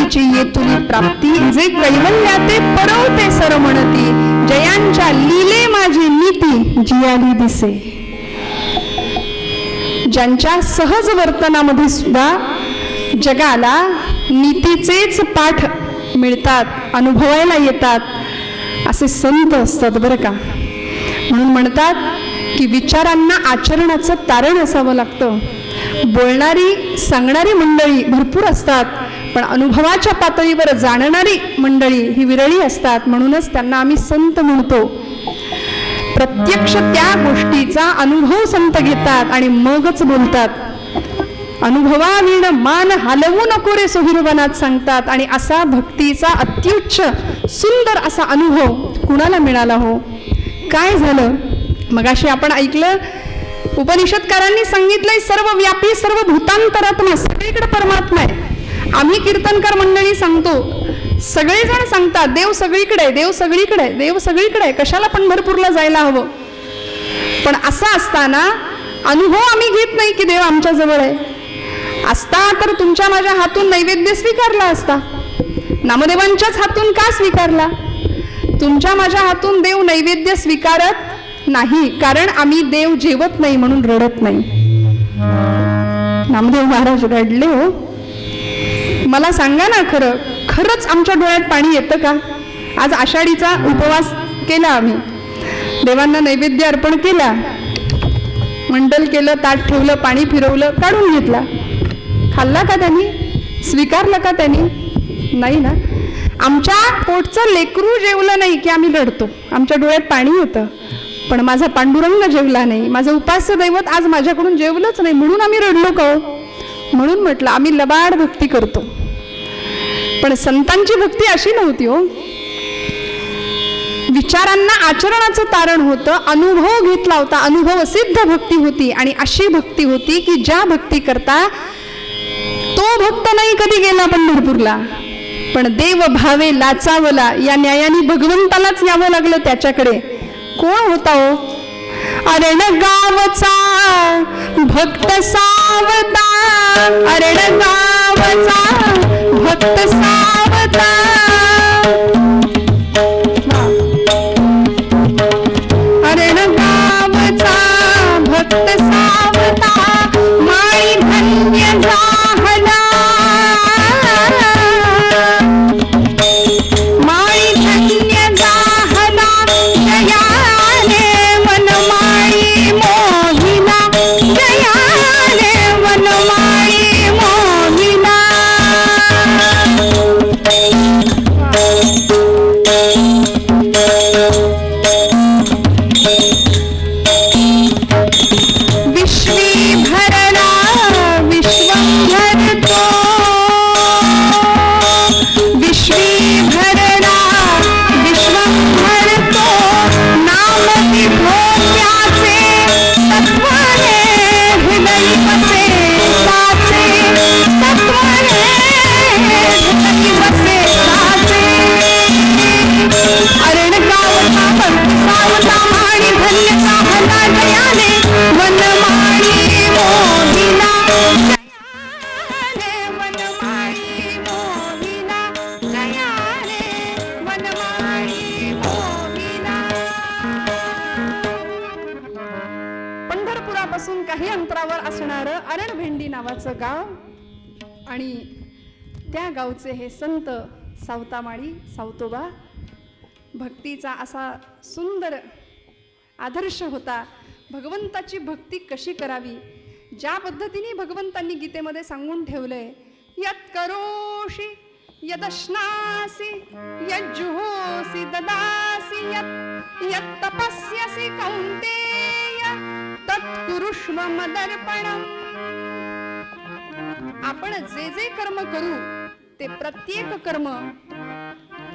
आईची येतुली प्राप्ती, जे कैवल्या ते परवते सर म्हणती, जयांच्या लीले माझी नीती जियाली दिसे. ज्यांच्या सहज वर्तनामध्ये सुद्धा जगाला नीतीचेच पाठ मिळतात, अनुभवायला येतात, असे संत असतात बरं का. म्हणून म्हणतात की विचारांना आचरणाचं तारण असावं लागतं. बोलणारी सांगणारी मंडळी भरपूर असतात, पण अनुभवाच्या पातळीवर जाणणारी मंडळी ही विरळी असतात. म्हणूनच त्यांना आम्ही संत म्हणतो. प्रत्यक्ष त्या गोष्टीचा अनुभव संत घेतात आणि मगच बोलतात. अनुभवाविण मान हलवू नको रे सोहिरवनात सांगतात. आणि असा भक्तीचा अत्युच्च सुंदर असा अनुभव कुणाला मिळाला हो? काय झालं? मगाशी आपण ऐकलं, उपनिषदकारांनी सांगितलंय सर्व व्यापी सर्व भूतांतरात्मा, सगळीकडे परमात्मा आहे. आम्ही कीर्तनकार मंडळी सांगतो, सगळेजण सांगतात देव सगळीकडे, देव सगळीकडे, देव सगळीकडे, कशाला पंढरपूरला जायला हवं. पण असं असताना अनुभव आम्ही घेत नाही की देव आमच्या जवळ आहे. असता तर तुमच्या माझ्या हातून नैवेद्य स्वीकारला असता. नामदेवांच्याच हातून का स्वीकारला? तुमच्या माझ्या हातून देव नैवेद्य स्वीकारत नाही, कारण आम्ही देव जेवत नाही म्हणून रडत नाही. नामदेव महाराज रडले हो. मला सांगा ना, खरंच आमच्या डोळ्यात पाणी येतं का? आज आषाढीचा उपवास केला आम्ही, देवांना नैवेद्य अर्पण केला, मंडल केलं, ताट ठेवलं, पाणी फिरवलं, काढून घेतला. खाल्ला का त्यांनी? स्वीकारलं का त्यांनी? नाही ना. आमच्या पोटचं लेकरू जेवलं नाही की आम्ही रडतो, आमच्या डोळ्यात पाणी येतं. पण माझा पांडुरंग जेवला नाही, माझं उपास्य दैवत आज माझ्याकडून जेवलंच नाही, म्हणून आम्ही रडलो का? म्हणून म्हटलं आम्ही लबाड भक्ती करतो. पण संतांची भक्ती अशी नव्हती हो. विचारांना आचरणाचं तारण होतं, अनुभव घेतला होता, अनुभव सिद्ध भक्ती होती. आणि अशी भक्ती होती की ज्या भक्ती करता तो भक्त नाही कधी गेला पंढरपूरला, पण देव भावे लाचावला या न्यायाने भगवंतालाच यावं लागलं त्याच्याकडे. कोण होता हो? अरण गावचा भक्त सावता, अरण गावचा भक्त सावता, अरण गावचा भक्त सावता, माळी धन्य झाला, माळी धन्य झाला, जयाने वनमाळी मोहिना, जयाने वनमाळी मोहिना. विश्वी भरला विश्वंभर तो, विश्वी भरला विश्वंभर तो, नाम विभोत्याचे तत्वाने हृदय बसे साचे, तत्वाने हृदय बसे साचे. अरण गावचा भक्त सावता, माळी धन्य झाला, जयाने वनमाळी मोहिना, जयाने वनमाळी मोहिना, जयाने वनमाळी मोहिना. पंढरपुरापासून काही अंतरावर असणारं अरणभेंडी नावाचं गाव, आणि त्या गावचे हे संत सावतामाळी सावतोबा. भक्तीचा असा सुंदर आदर्श होता. भगवंताची भक्ती कशी करावी, ज्या पद्धतीने भगवंतांनी गीतेमध्ये सांगून ठेवलंय, यत् करोषि यदश्नासि यज्जुहोसि ददासि, यत् तपस्यसि कौन्तेय तत् कुरुष्व मदर्पणम्. आपण जे जे कर्म करू ते प्रत्येक कर्म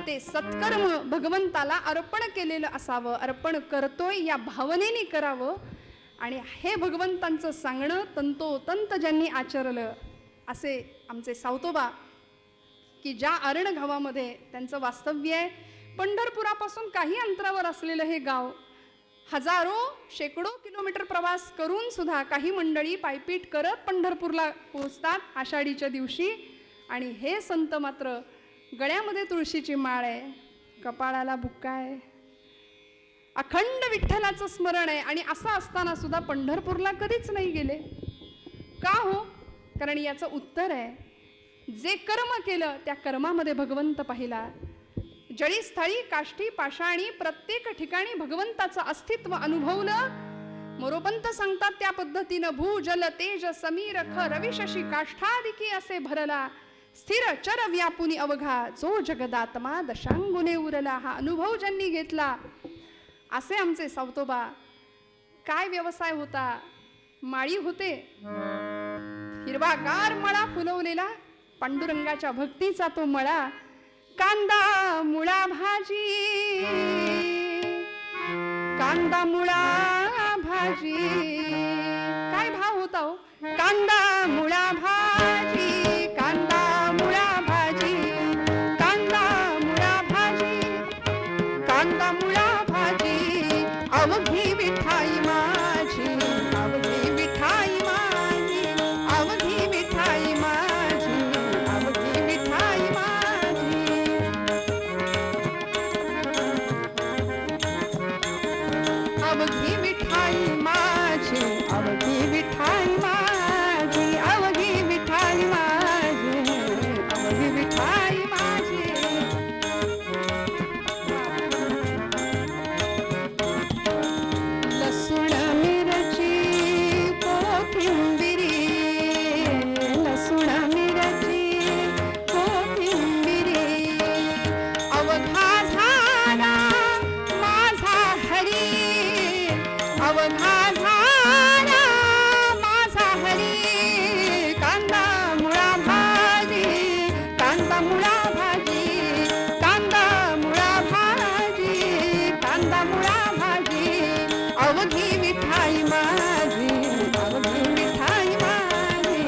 ते सत्कर्म भगवंताला अर्पण केलेलं असावं. अर्पण करतोय या भावनेने करावं. आणि हे भगवंतांचं सांगणं तंतोतंत ज्यांनी आचरलं असे आमचे सावतोबा, की ज्या अरण गावामध्ये त्यांचं वास्तव्य आहे. पंढरपुरापासून काही अंतरावर असलेलं हे गाव, हजारो शेकडो किलोमीटर प्रवास करून सुद्धा काही मंडळी पायपीट करत पंढरपूरला पोहोचतात आषाढीच्या दिवशी. आणि हे संत मात्र गळ्यामध्ये तुळशीची माळ आहे, कपाळाला बुक्का आहे, अखंड विठ्ठलाचं स्मरण आहे, आणि असं असताना सुद्धा पंढरपूरला कधीच नाही गेले. का हो? कारण याचं उत्तर आहे, जे कर्म केलं त्या कर्मामध्ये भगवंत पाहिला. जळी स्थळी काष्ठी पाषाणी प्रत्येक ठिकाणी भगवंताचं अस्तित्व अनुभवलं. मोरोपंत सांगतात त्या पद्धतीनं, भू जल तेज समीर ख रवी शशी काष्ठादिकी असे भरला, स्थिर चर व्यापुनी अवघा जो जगदात्मा दशांगुने उरला. हा अनुभव ज्यांनी घेतला असे आमचे सावतोबा. काय व्यवसाय होता? माळी होते, हिरवागार मळा फुलवलेला, पांडुरंगाच्या भक्तीचा तो मळा. कांदा मुळा भाजी, कांदा मुळा भाजी, काय भाव होता हो? कांदा मुळा भाजी, कांदा मुळा भाजी, कांदा मुळा भाजी, कांदा मुळा भाजी, अवघी विठाई माझी, अवघी विठाई माझी, अवघी विठाई माझी, अवघी विठाई माझी. अवघी विठाई माझी, अवघी विठाई माझी, अवघी विठाई माझी, अवघी विठाई माझी. लसूण मिरची कोथिंबिरी, लसूण मिरची कोथिंबिरी, अवघा झाला माझा हरी, अवघा झाला माझा हरी. कांदा मुळा भाजी, कांदा मुळा भाजी, कांदा मुळा भाजी, कांदा मुळा भाजी, अवघी विठाई माझी, अवघी विठाई माझी,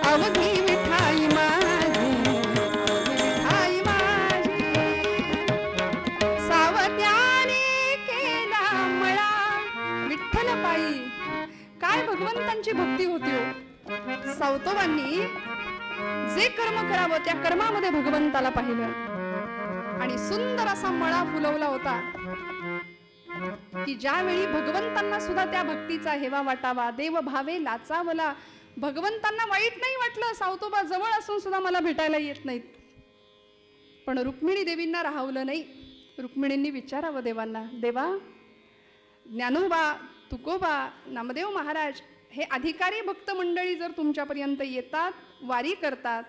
अवघी विठाई माझी, विठाई माझी. सावत्याने केला मळा विठ्ठल पायी. काय भगवंतांची भक्ती होती हो. सावतोबांनी जे कर्म करावं त्या कर्मामध्ये भगवंताला पाहिलं, आणि सुंदर असा मळा फुलवला होता की ज्यावेळी भगवंतांना सुद्धा त्या भक्तीचा हेवा वाटावा, देव भावे लाचावला. भगवंतांना वाईट नाही वाटलं, सावतोबा जवळ असून सुद्धा मला भेटायला येत नाहीत. पण रुक्मिणी देवींना राहवलं नाही. रुक्मिणींनी विचारावं देवांना, देवा, ज्ञानोबा, तुकोबा, नामदेव महाराज हे अधिकारी भक्त मंडळी जर तुमच्यापर्यंत येतात, वारी करतात,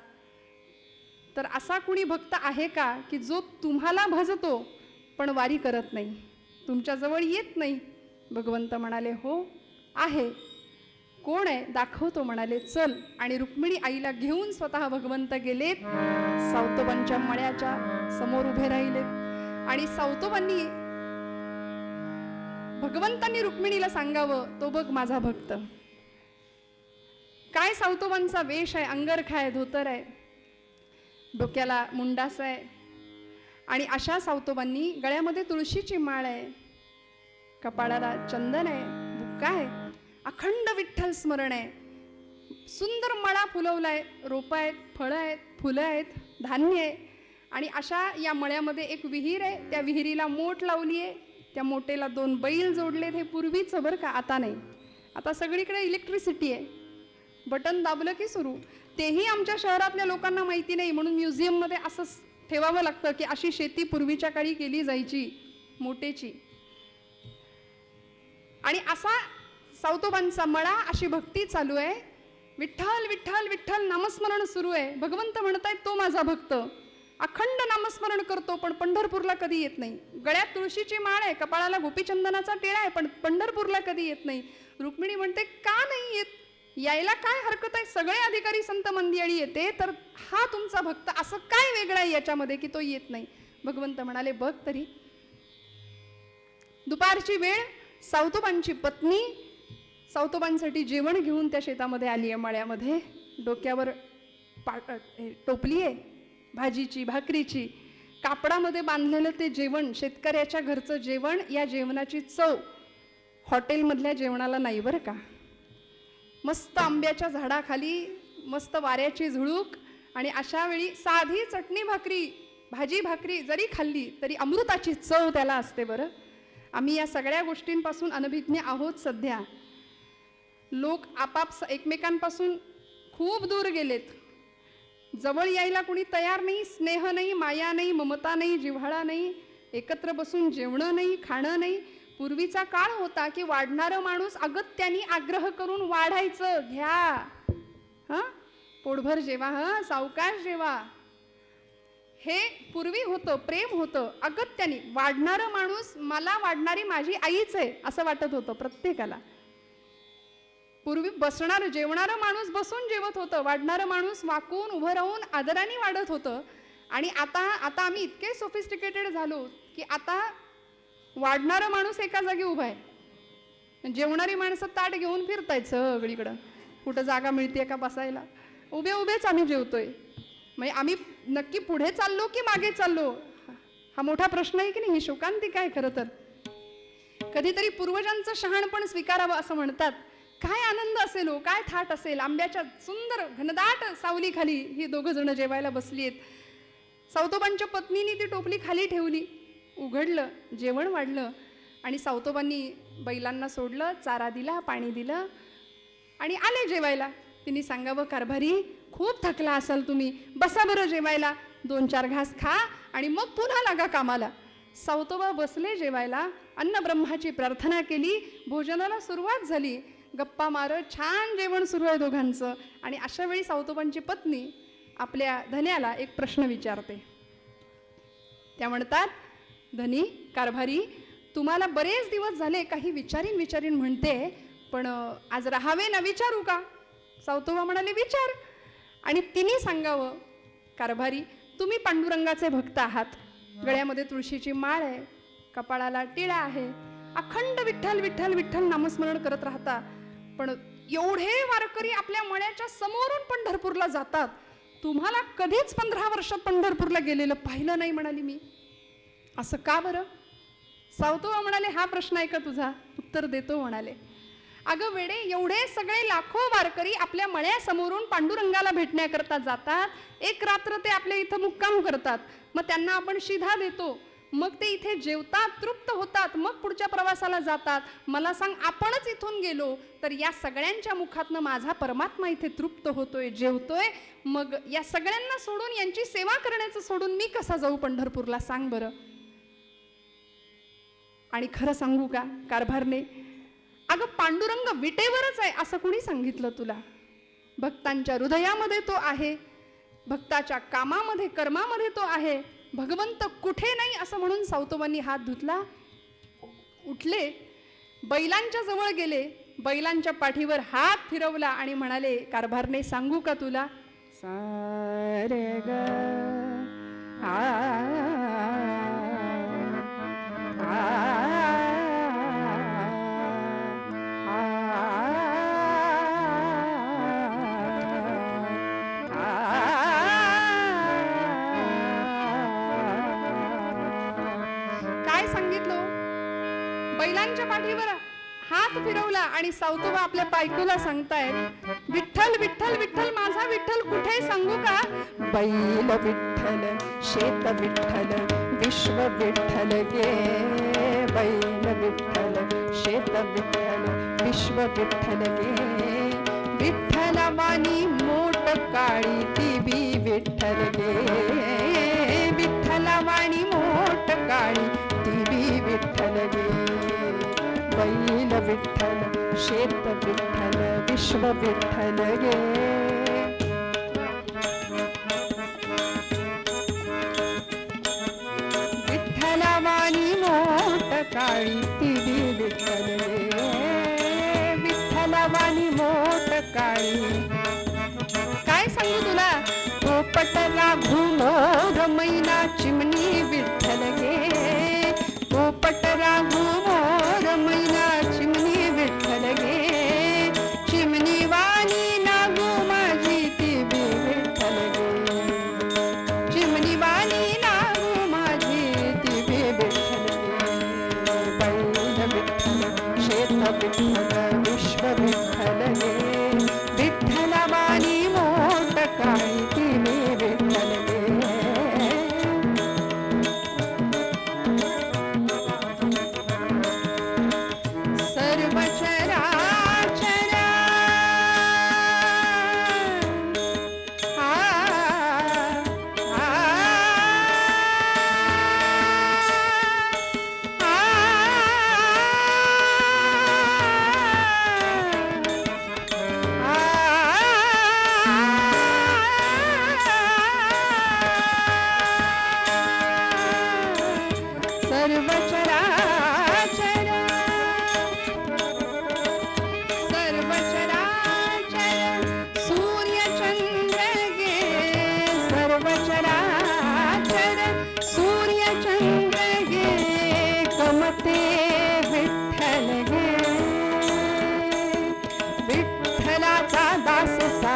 तर असा कुणी भक्त आहे का की जो तुम्हाला भजतो पण वारी करत नाही, तुमच्याजवळ येत नाही? भगवंत म्हणाले, हो आहे. कोण आहे? दाखवतो म्हणाले, चल. आणि रुक्मिणी आईला घेऊन स्वतः भगवंत गेलेत, सावतोबांच्या मळ्याच्या समोर उभे राहिलेत. आणि सावतोबांनी, भगवंतांनी रुक्मिणीला सांगावं, तो बघ माझा भक्त. काय सावतोबांचा वेश आहे, अंगरखा आहे, धोतर आहे, डोक्याला मुंडास आहे, आणि अशा सावतोबांनी गळ्यामध्ये तुळशीची माळ आहे, कपाळाला चंदन आहे, बुक्का आहे, अखंड विठ्ठल स्मरण आहे, सुंदर मळा फुलवलाय, रोपं आहेत, फळं आहेत, फुलं आहेत, धान्य आहे. आणि अशा या मळ्यामध्ये एक विहीर आहे, त्या विहिरीला मोठ लावली आहे, त्या मोठेला 2 बैल जोडलेत. हे पूर्वीचं बरं का, आता नाही. आता सगळीकडे इलेक्ट्रिसिटी आहे, बटन दाबलं की सुरू. तेही आमच्या शहरातल्या लोकांना माहिती नाही, म्हणून म्युझियममध्ये असं ठेवावं लागतं की अशी शेती पूर्वीच्या काळी केली जायची, मोठेची. आणि असा सावतोबांचा मळा, अशी भक्ती चालू आहे. विठ्ठल विठ्ठल विठ्ठल नामस्मरण सुरू आहे. भगवंत म्हणतायत, तो माझा भक्त अखंड नामस्मरण करतो, पण पंढरपूरला कधी येत नाही. गळ्यात तुळशीची माळ आहे, कपाळाला गोपीचंदनाचा टिळा आहे, पण पंढरपूरला कधी येत नाही. रुक्मिणी म्हणते, का नाही येत? यायला काय हरकत आहे? सगळे अधिकारी संत मंडळी येते, तर हा तुमचा भक्त असं काय वेगळं आहे याच्यामध्ये की तो येत नाही? भगवंत म्हणाले, बघ तरी. दुपारची वेळ, सावतोबांची पत्नी सावतोबांसाठी जेवण घेऊन त्या शेतामध्ये आली आहे, मळ्यामध्ये. डोक्यावर टोपली आहे भाजीची, भाकरीची, कापडामध्ये बांधलेलं ते जेवण, शेतकऱ्याच्या घरचं जेवण. या जेवणाची चव हॉटेलमधल्या जेवणाला नाही बरं का. मस्त आंब्याच्या झाडाखाली, मस्त वाऱ्याची झुळूक, आणि अशा वेळी साधी चटणी भाकरी, भाजी भाकरी जरी खाल्ली तरी अमृताची चव त्याला असते बरं. आम्ही या सगळ्या गोष्टींपासून अनभिज्ञ आहोत सध्या. लोक एकमेकांपासून खूप दूर गेलेत. जवळ यायला कोणी तयार नाही. स्नेह नाही, माया नाही, ममता नाही, जिव्हाळा नाही, एकत्र बसून जेवणं नाही, खाणं नाही. पूर्वीचा काळ होता की वाढणारं माणूस अगत्याने आग्रह करून वाढायचं, घ्या हां, पोटभर जेवा, हां, सावकाश जेवा. हे पूर्वी होतं, प्रेम होतं. अगत्याने वाढणारं माणूस, मला वाढणारी माझी आईच आहे असं वाटत होतं प्रत्येकाला. पूर्वी बसणारं जेवणारं माणूस बसून जेवत होतं, वाढणारं माणूस वाकून उभं राहून आदराने वाढत होतं. आणि आता आम्ही इतके सोफिस्टिकेटेड झालो की आता वाढणारं माणूस एका जागी उभा आहे, जेवणारी माणसं ताट घेऊन फिरतायत सगळीकडं, कुठं जागा मिळते का बसायला. उभेच आम्ही जेवतोय. म्हणजे आम्ही नक्की पुढे चाललो की मागे चाललो, हा मोठा प्रश्न आहे की नाही. ही शोकांतिका आहे खरं तर. कधीतरी पूर्वजांचं शहाणपण स्वीकारावं असं म्हणतात. काय आनंद असेल हो, काय थाट असेल. आंब्याच्या सुंदर घनदाट सावलीखाली ही दोघं जण जेवायला बसली आहेत. सावतोबांच्या पत्नीने ती टोपली खाली ठेवली, उघडलं, जेवण वाढलं आणि सावतोबांनी बैलांना सोडलं, चारा दिला, पाणी दिलं आणि आले जेवायला. तिने सांगावं, कारभारी खूप थकला असाल तुम्ही, बसा बरं जेवायला, 2-4 घास खा आणि मग पुन्हा लागा कामाला. सावतोबा बसले जेवायला, अन्नब्रह्माची प्रार्थना केली, भोजनाला सुरुवात झाली. गप्पा मारत छान जेवण सुरू आहे दोघांचं. आणि अशा वेळी सावतोबांची पत्नी आपल्या धन्याला एक प्रश्न विचारते. त्या म्हणतात, धनी, कारभारी, तुम्हाला बरेच दिवस झाले काही विचारीन म्हणते, पण आज राहावे ना, विचारू का? सावतोबा म्हणाले, विचार. आणि तिने सांगावं, कारभारी, तुम्ही पांडुरंगाचे भक्त आहात, गळ्यामध्ये तुळशीची माळ आहे, कपाळाला टिळा आहे, अखंड विठ्ठल विठ्ठल विठ्ठल नामस्मरण करत राहता, पण एवढे वारकरी आपल्या मळ्याच्या समोरून पंढरपूरला जातात, तुम्हाला कधीच 15 वर्षात पंढरपूरला गेलेलं पाहिलं नाही म्हणाली मी. असं का बरं? सावतोबा म्हणाले, हा प्रश्न आहे का तुझा, उत्तर देतो म्हणाले. अगं वेडे, एवढे सगळे लाखो वारकरी आपल्या मळ्यासमोरून पांडुरंगाला भेटण्याकरता जातात, एक रात्र ते आपल्या इथं मुक्काम करतात, मग त्यांना आपण शिधा देतो, मग ते इथे जेवतात, तृप्त होतात, मग पुढच्या प्रवासाला जातात. मला सांग, आपणच इथून गेलो तर या सगळ्यांच्या मुखातनं माझा परमात्मा इथे तृप्त होतोय, जेवतोय, मग या सगळ्यांना सोडून, यांची सेवा करण्याचं सोडून मी कसा जाऊ पंढरपूरला, सांग बरं. आणि खरं सांगू का कारभारने, अगं पांडुरंग विटेवरच आहे असं कुणी सांगितलं तुला? भक्तांच्या हृदयामध्ये तो आहे, भक्ताच्या कामामध्ये कर्मामध्ये तो आहे. भगवंत कुठे नाही असं म्हणून सावतोबांनी हात धुतला, उठले, बैलांच्या जवळ गेले, बैलांच्या पाठीवर हात फिरवला आणि म्हणाले, कारभारने सांगू का तुला? सारे ग काय सांगितलं? बैलांच्या पाठीवर हात फिरवला आणि सावतोबा आपल्या बायकोला सांगतायत, विठ्ठल विठ्ठल विठ्ठल, माझा विठ्ठल कुठे सांगू का? बैल विठ्ठल, शेत विठ्ठल, विश्व विठ्ठल गे. बैल विठ्ठल, शेत विठ्ठल, विश्व विठ्ठल गे. विठ्ठलवाणी मोठ काळी ती बी विठ्ठल गे. विठ्ठलवाणी मोठ काळी ती बी विठ्ठल गे. बैल विठ्ठल, शेत विठ्ठल, विश्व विठ्ठल गे. विठ्ठलवाणी मोठ काळी ती बी विठ्ठल गे. विठ्ठलवाणी मोठ काळी. काय सांगू तुला? पोपटला घुमोर मैना चिमणी विठ्ठल गे. पोपटला घुमोर मैना चिमणी विठ्ठल गे. चिमणी वाणी नागू माझी ती बी विठ्ठल गे. चिमणी वाणी नागू माझी ती बी विठ्ठल गे.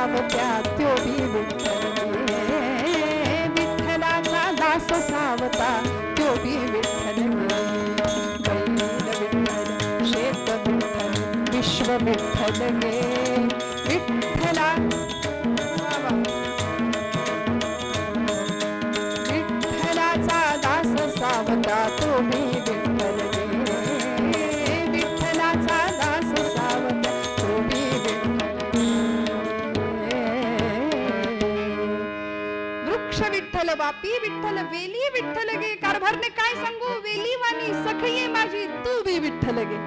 सावत्या त्यो बी विठ्ठल गे, विठ्ठलाचा दास सावता त्यो बी विठ्ठल गे. बैल विठ्ठल शेत विठ्ठल विश्व विठ्ठल गे, विठ्ठला विठ्ठलाचा दास सावता तो बी विठ्ठल गे, विठ्ठलाचा दास सावता तो बी विठ्ठल गे. वृक्ष विठ्ठल वापी विठ्ठल वेली विठ्ठल गे, कारभारने काय सांगू वेली वाणी सखये माझी तू बी विठ्ठल गे.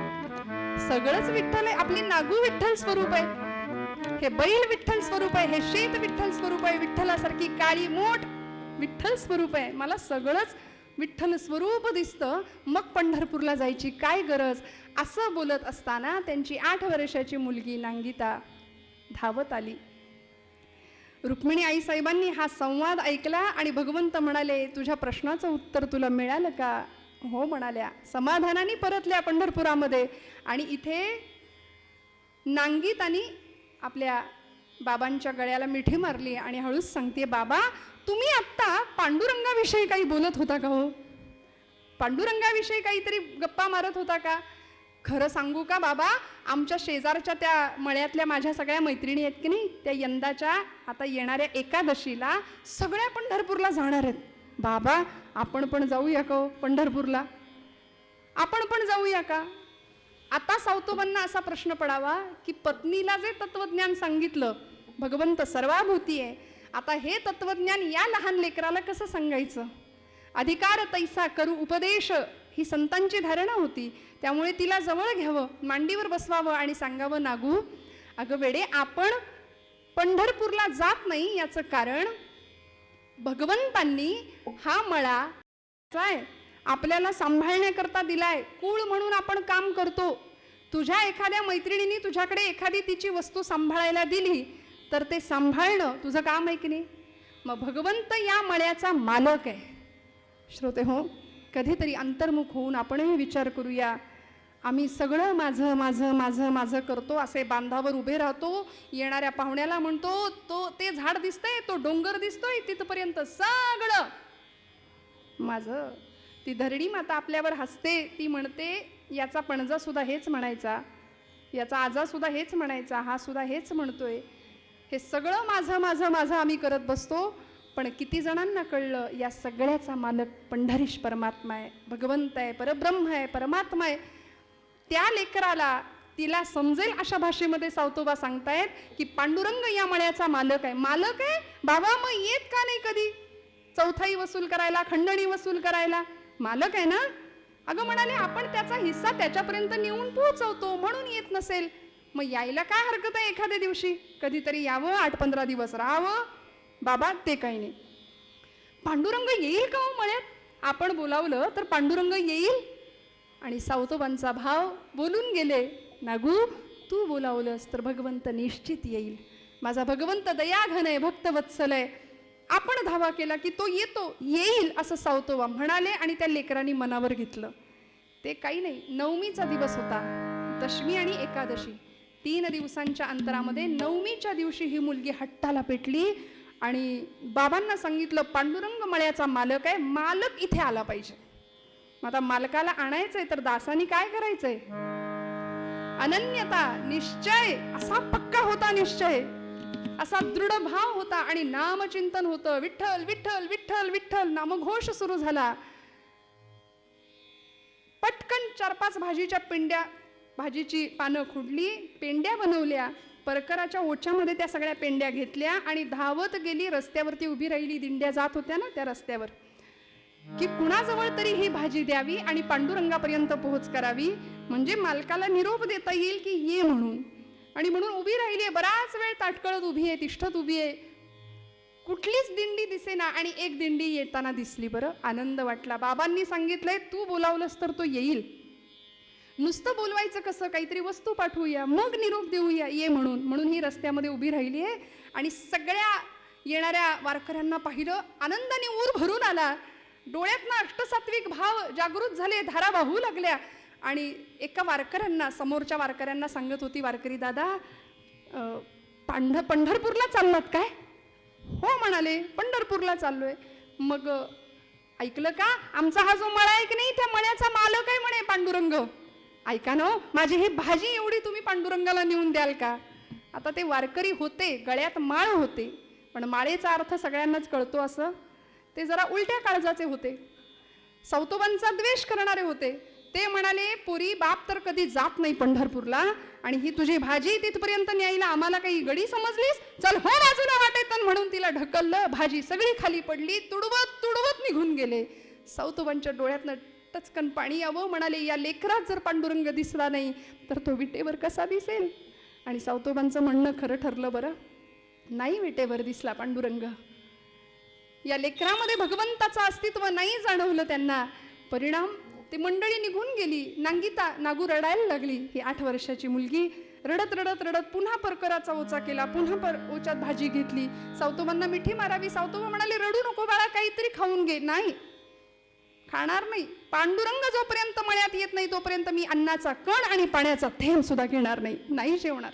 सगळंच विठ्ठल आहे. आपली नागू विठ्ठल स्वरूप आहे, हे बैल विठ्ठल स्वरूप आहे, हे शेत विठ्ठल स्वरूप आहे, विठ्ठलासारखी काळी मोठ विठ्ठल स्वरूप आहे. मला सगळंच विठ्ठल स्वरूप दिसतं, मग पंढरपूरला जायची काय गरज. असं बोलत असताना त्यांची 8 वर्षाची मुलगी नांगिता धावत आली. रुक्मिणी आई साहेबांनी हा संवाद ऐकला आणि भगवंत म्हणाले, तुझ्या प्रश्नाचं उत्तर तुला मिळालं का. हो म्हणाल्या. समाधानाने परतल्या पंढरपुरामध्ये. आणि इथे नांगितानी आपल्या बाबांच्या गळ्याला मिठी मारली आणि हळूच सांगते, बाबा तुम्ही आत्ता पांडुरंगाविषयी काही बोलत होता का हो, पांडुरंगाविषयी काहीतरी गप्पा मारत होता का. खरं सांगू का बाबा, आमच्या शेजारच्या त्या मळ्यातल्या माझ्या सगळ्या मैत्रिणी आहेत की नाही, त्या यंदाच्या आता येणाऱ्या एकादशीला सगळ्या पंढरपूरला जाणार आहेत. बाबा आपण पण जाऊया का पंढरपूरला, आपण पण जाऊया का. आता सावतोबांना असा प्रश्न पडावा की पत्नीला जे तत्वज्ञान सांगितलं, भगवंत सर्वाभूती आहे, आता हे तत्वज्ञान या लहान लेकराला कसं सांगायचं. अधिकार तैसा करू उपदेश ही संतांची धारणा होती. त्यामुळे तिला जवळ घ्यावं, मांडीवर बसवावं आणि सांगावं, नागू अगं वेडे आपण पंढरपूरला जात नाही याचं कारण भगवंतांनी हा मळा आपल्याला सांभाळण्याकरता दिलाय. कुळ म्हणून आपण काम करतो. तुझ्या एखाद्या मैत्रिणीने तुझ्याकडे एखादी तिची वस्तू सांभाळायला दिली तर ते सांभाळणं तुझं काम आहे की नाही. मग भगवंत या मळ्याचा मालक आहे. श्रोते हो, कधीतरी अंतर्मुख होऊन आपणही विचार करूया. आम्ही सगळं माझं माझं माझं माझं करतो, असे बांधावर उभे राहतो, येणाऱ्या पाहुण्याला म्हणतो तो ते झाड दिसतंय, तो डोंगर दिसतोय, तिथपर्यंत सगळं माझं. ती धरणी माता आपल्यावर हसते, ती म्हणते याचा पणजा सुद्धा हेच म्हणायचा, याचा आजा सुद्धा हेच म्हणायचा, हा सुद्धा हेच म्हणतोय, हे सगळं माझं माझं माझं आम्ही करत बसतो. पण किती जणांना कळलं या सगळ्याचा मालक पंढरीश परमात्मा आहे, भगवंत आहे, परब्रह्म आहे, परमात्मा आहे. त्या लेकराला तिला समजेल अशा भाषेमध्ये सावतोबा सांगतायत की पांडुरंग या मळ्याचा मालक आहे. मालक आहे बाबा, मग येत का नाही कधी चौथाई वसूल करायला, खंडणी वसूल करायला. मालक आहे ना. अगं म्हणाले आपण त्याचा हिस्सा त्याच्यापर्यंत नेऊन पोहोचवतो, म्हणून येत नसेल. मग यायला काय हरकत आहे, एखाद्या दिवशी कधीतरी यावं, 8-15 दिवस राहावं. बाबा ते काही नाही. पांडुरंग येईल का हो मळ्यात, आपण बोलावलं तर पांडुरंग येईल. आणि सावतोबांचा भाव बोलून गेले, नागू तू बोलावलंस तर भगवंत निश्चित येईल. माझा भगवंत दयाघन आहे, भक्तवत्सल आहे. आपण धावा केला की तो येतो, येईल असं सावतोबा म्हणाले आणि त्या लेकरांनी मनावर घेतलं. ते काही नाही, नवमीचा दिवस होता, दशमी आणि एकादशी 3 दिवसांच्या अंतरामध्ये नवमीच्या दिवशी ही मुलगी हट्टाला पेटली आणि बाबांना सांगितलं पांडुरंग मळ्याचा मालक आहे, मालक इथे आला पाहिजे. आता मालकाला आणायचंय तर दासानी काय करायचंय. अनन्यता, निश्चय असा पक्का होता, निश्चय असा दृढ भाव होता आणि नामचिंतन होतं. विठ्ठल विठ्ठल विठ्ठल विठ्ठल नामघोष सुरू झाला. पटकन 4-5 भाजीची पानं खुडली, पेंड्या बनवल्या, परकराच्या ओच्यामध्ये त्या सगळ्या पेंड्या घेतल्या आणि धावत गेली. रस्त्यावरती उभी राहिली, दिंड्या जात होत्या ना त्या रस्त्यावर, की कुणाजवळ तरी ही भाजी द्यावी आणि पांडुरंगापर्यंत पोहोच करावी, म्हणजे मालकाला निरोप देता येईल की ये म्हणून. आणि म्हणून उभी राहिली आहे, बराच वेळ ताटकळत उभी आहे, तिष्ठत उभी आहे. कुठलीच दिंडी दिसेना आणि एक दिंडी येताना दिसली. बरं आनंद वाटला. बाबांनी सांगितलंय तू बोलावलंस तर तो येईल. नुसतं बोलवायचं कसं, काहीतरी वस्तू पाठवूया, मग निरोप देऊया, ये म्हणून. म्हणून ही रस्त्यामध्ये उभी राहिली आहे आणि सगळ्या येणाऱ्या वारकऱ्यांना पाहिलं, आनंदाने ऊर भरून आला. डोळ्यातनं अष्टसात्विक भाव जागृत झाले, धारा वाहू लागल्या. आणि एका वारकऱ्यांना, समोरच्या वारकऱ्यांना सांगत होती, वारकरी दादा पंढरपूरला चाललात काय? हो म्हणाले, पंढरपूरला चाललोय. मग ऐकलं का, आमचा हा जो मळा आहे की नाही, त्या मळ्याचा मालक आहे म्हणे पांडुरंग. ऐका ना, माझी ही भाजी एवढी तुम्ही पांडुरंगाला नेऊन द्याल का? आता ते वारकरी होते, गळ्यात माळ होते, पण माळेचा अर्थ सगळ्यांनाच कळतो असं. ते जरा उलट्या काळजाचे होते, सौतोबांचा द्वेष करणारे होते. ते म्हणाले, पुरी बाप तर कधी जात नाही पंढरपूरला, आणि ही तुझी भाजी तिथपर्यंत न्यायला आम्हाला काही गडी समजलीस? चल हो बाजूला वाटेतन, म्हणून तिला ढकललं. भाजी सगळी खाली पडली, तुडवत तुडवत निघून गेले. सौतोबांच्या डोळ्यातनं टचकन पाणी यावं. म्हणाले, या लेकरात जर पांडुरंग दिसला नाही तर तो विटेवर कसा दिसेल? आणि सौतोबांचं म्हणणं खरं ठरलं बरं. नाही विटेवर दिसला पांडुरंग. या लेकरामध्ये भगवंताचं अस्तित्व नाही जाणवलं त्यांना. परिणाम, ती मंडळी निघून गेली. नागू रडायला लागली. ही 8 वर्षाची मुलगी रडत रडत रडत पुन्हा परकराचा ओचा केला, पुन्हा ओच्यात भाजी घेतली. सौतोबांना मिठी मारावी. सौतोबा म्हणाले, रडू नको बाळा, काहीतरी खाऊन घे. नाही, खाणार नाही. पांडुरंग जोपर्यंत मळ्यात येत नाही तोपर्यंत मी अन्नाचा कण आणि पाण्याचा थेंब सुद्धा घेणार नाही, नाही जेवणार.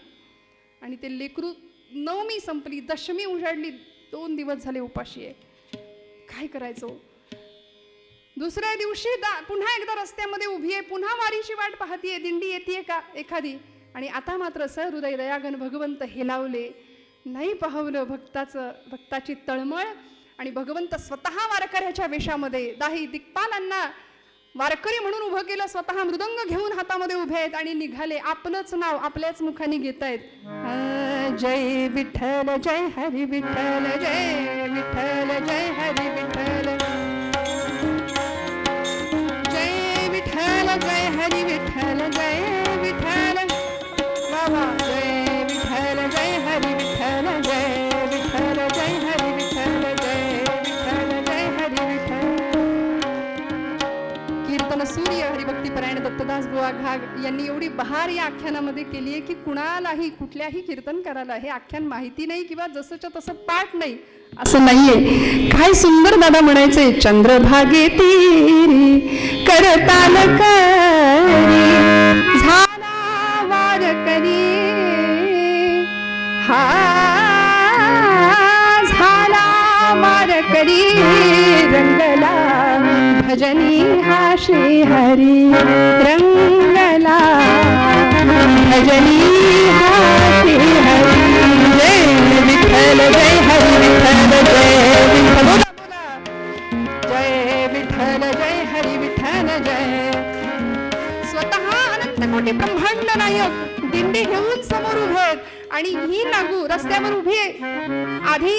आणि ते लेकरू, नवमी संपली, दशमी उजाडली, 2 दिवस झाले उपाशी आहे. काय करायचं? दुसऱ्या दिवशी पुन्हा एकदा रस्त्यामध्ये उभी आहे, पुन्हा वारीची वाट पाहतीये, दिंडी येते का एखादी. आणि आता मात्र सहृदय दयागण भगवंत हेलावले. नाही पाहवलं भक्ताची तळमळ. आणि भगवंत स्वतः वारकऱ्याच्या वेशामध्ये दाही दिक्पालांना वारकरी म्हणून उभं केलं. स्वतः मृदंग घेऊन हातामध्ये उभे आहेत आणि निघाले. आपलंच नाव आपल्याच मुखाने घेतायत. जय विठ्ठल जय हरी विठ्ठल, जय विठ्ठल जय हरी विठ्ठल, जय विठ्ठल जय हरी विठ्ठल, जय विठ्ठल बाबा, जय विठ्ठल जय हरी विठ्ठल, जय विठ्ठल जय हरी विठ्ठल, जय विठ्ठल जय हरी विठ्ठल. कीर्तन सूर्य हरिभक्तीपरायण दत्तदास बुवा घाग यांनी एवढी बहार या आख्यानामध्ये केली आहे की कुणालाही, कुठल्याही कीर्तनकाराला हे आख्यान माहिती नाही किंवा जसंच्या तसं पाठ नाही असं नाहीये. काय सुंदर दादा म्हणायचे, चंद्रभागे तीरी करताल करी झाला वारकरी, हा झाला वारकरी रंगला भजनी हा श्री हरी, रंगला भजनी हा श्री हरी. जय विठ्ठल जय हरी विठ्ठल, जय विठ्ठल जय विठ्ठल जय हरी विठ्ठल, जय. स्वतः अनंत कोटी ब्रह्मांड नायक दिंडी घेऊन समोर उभे आहेत. आणि ही नागू रस्त्यावर उभी आहे. आधी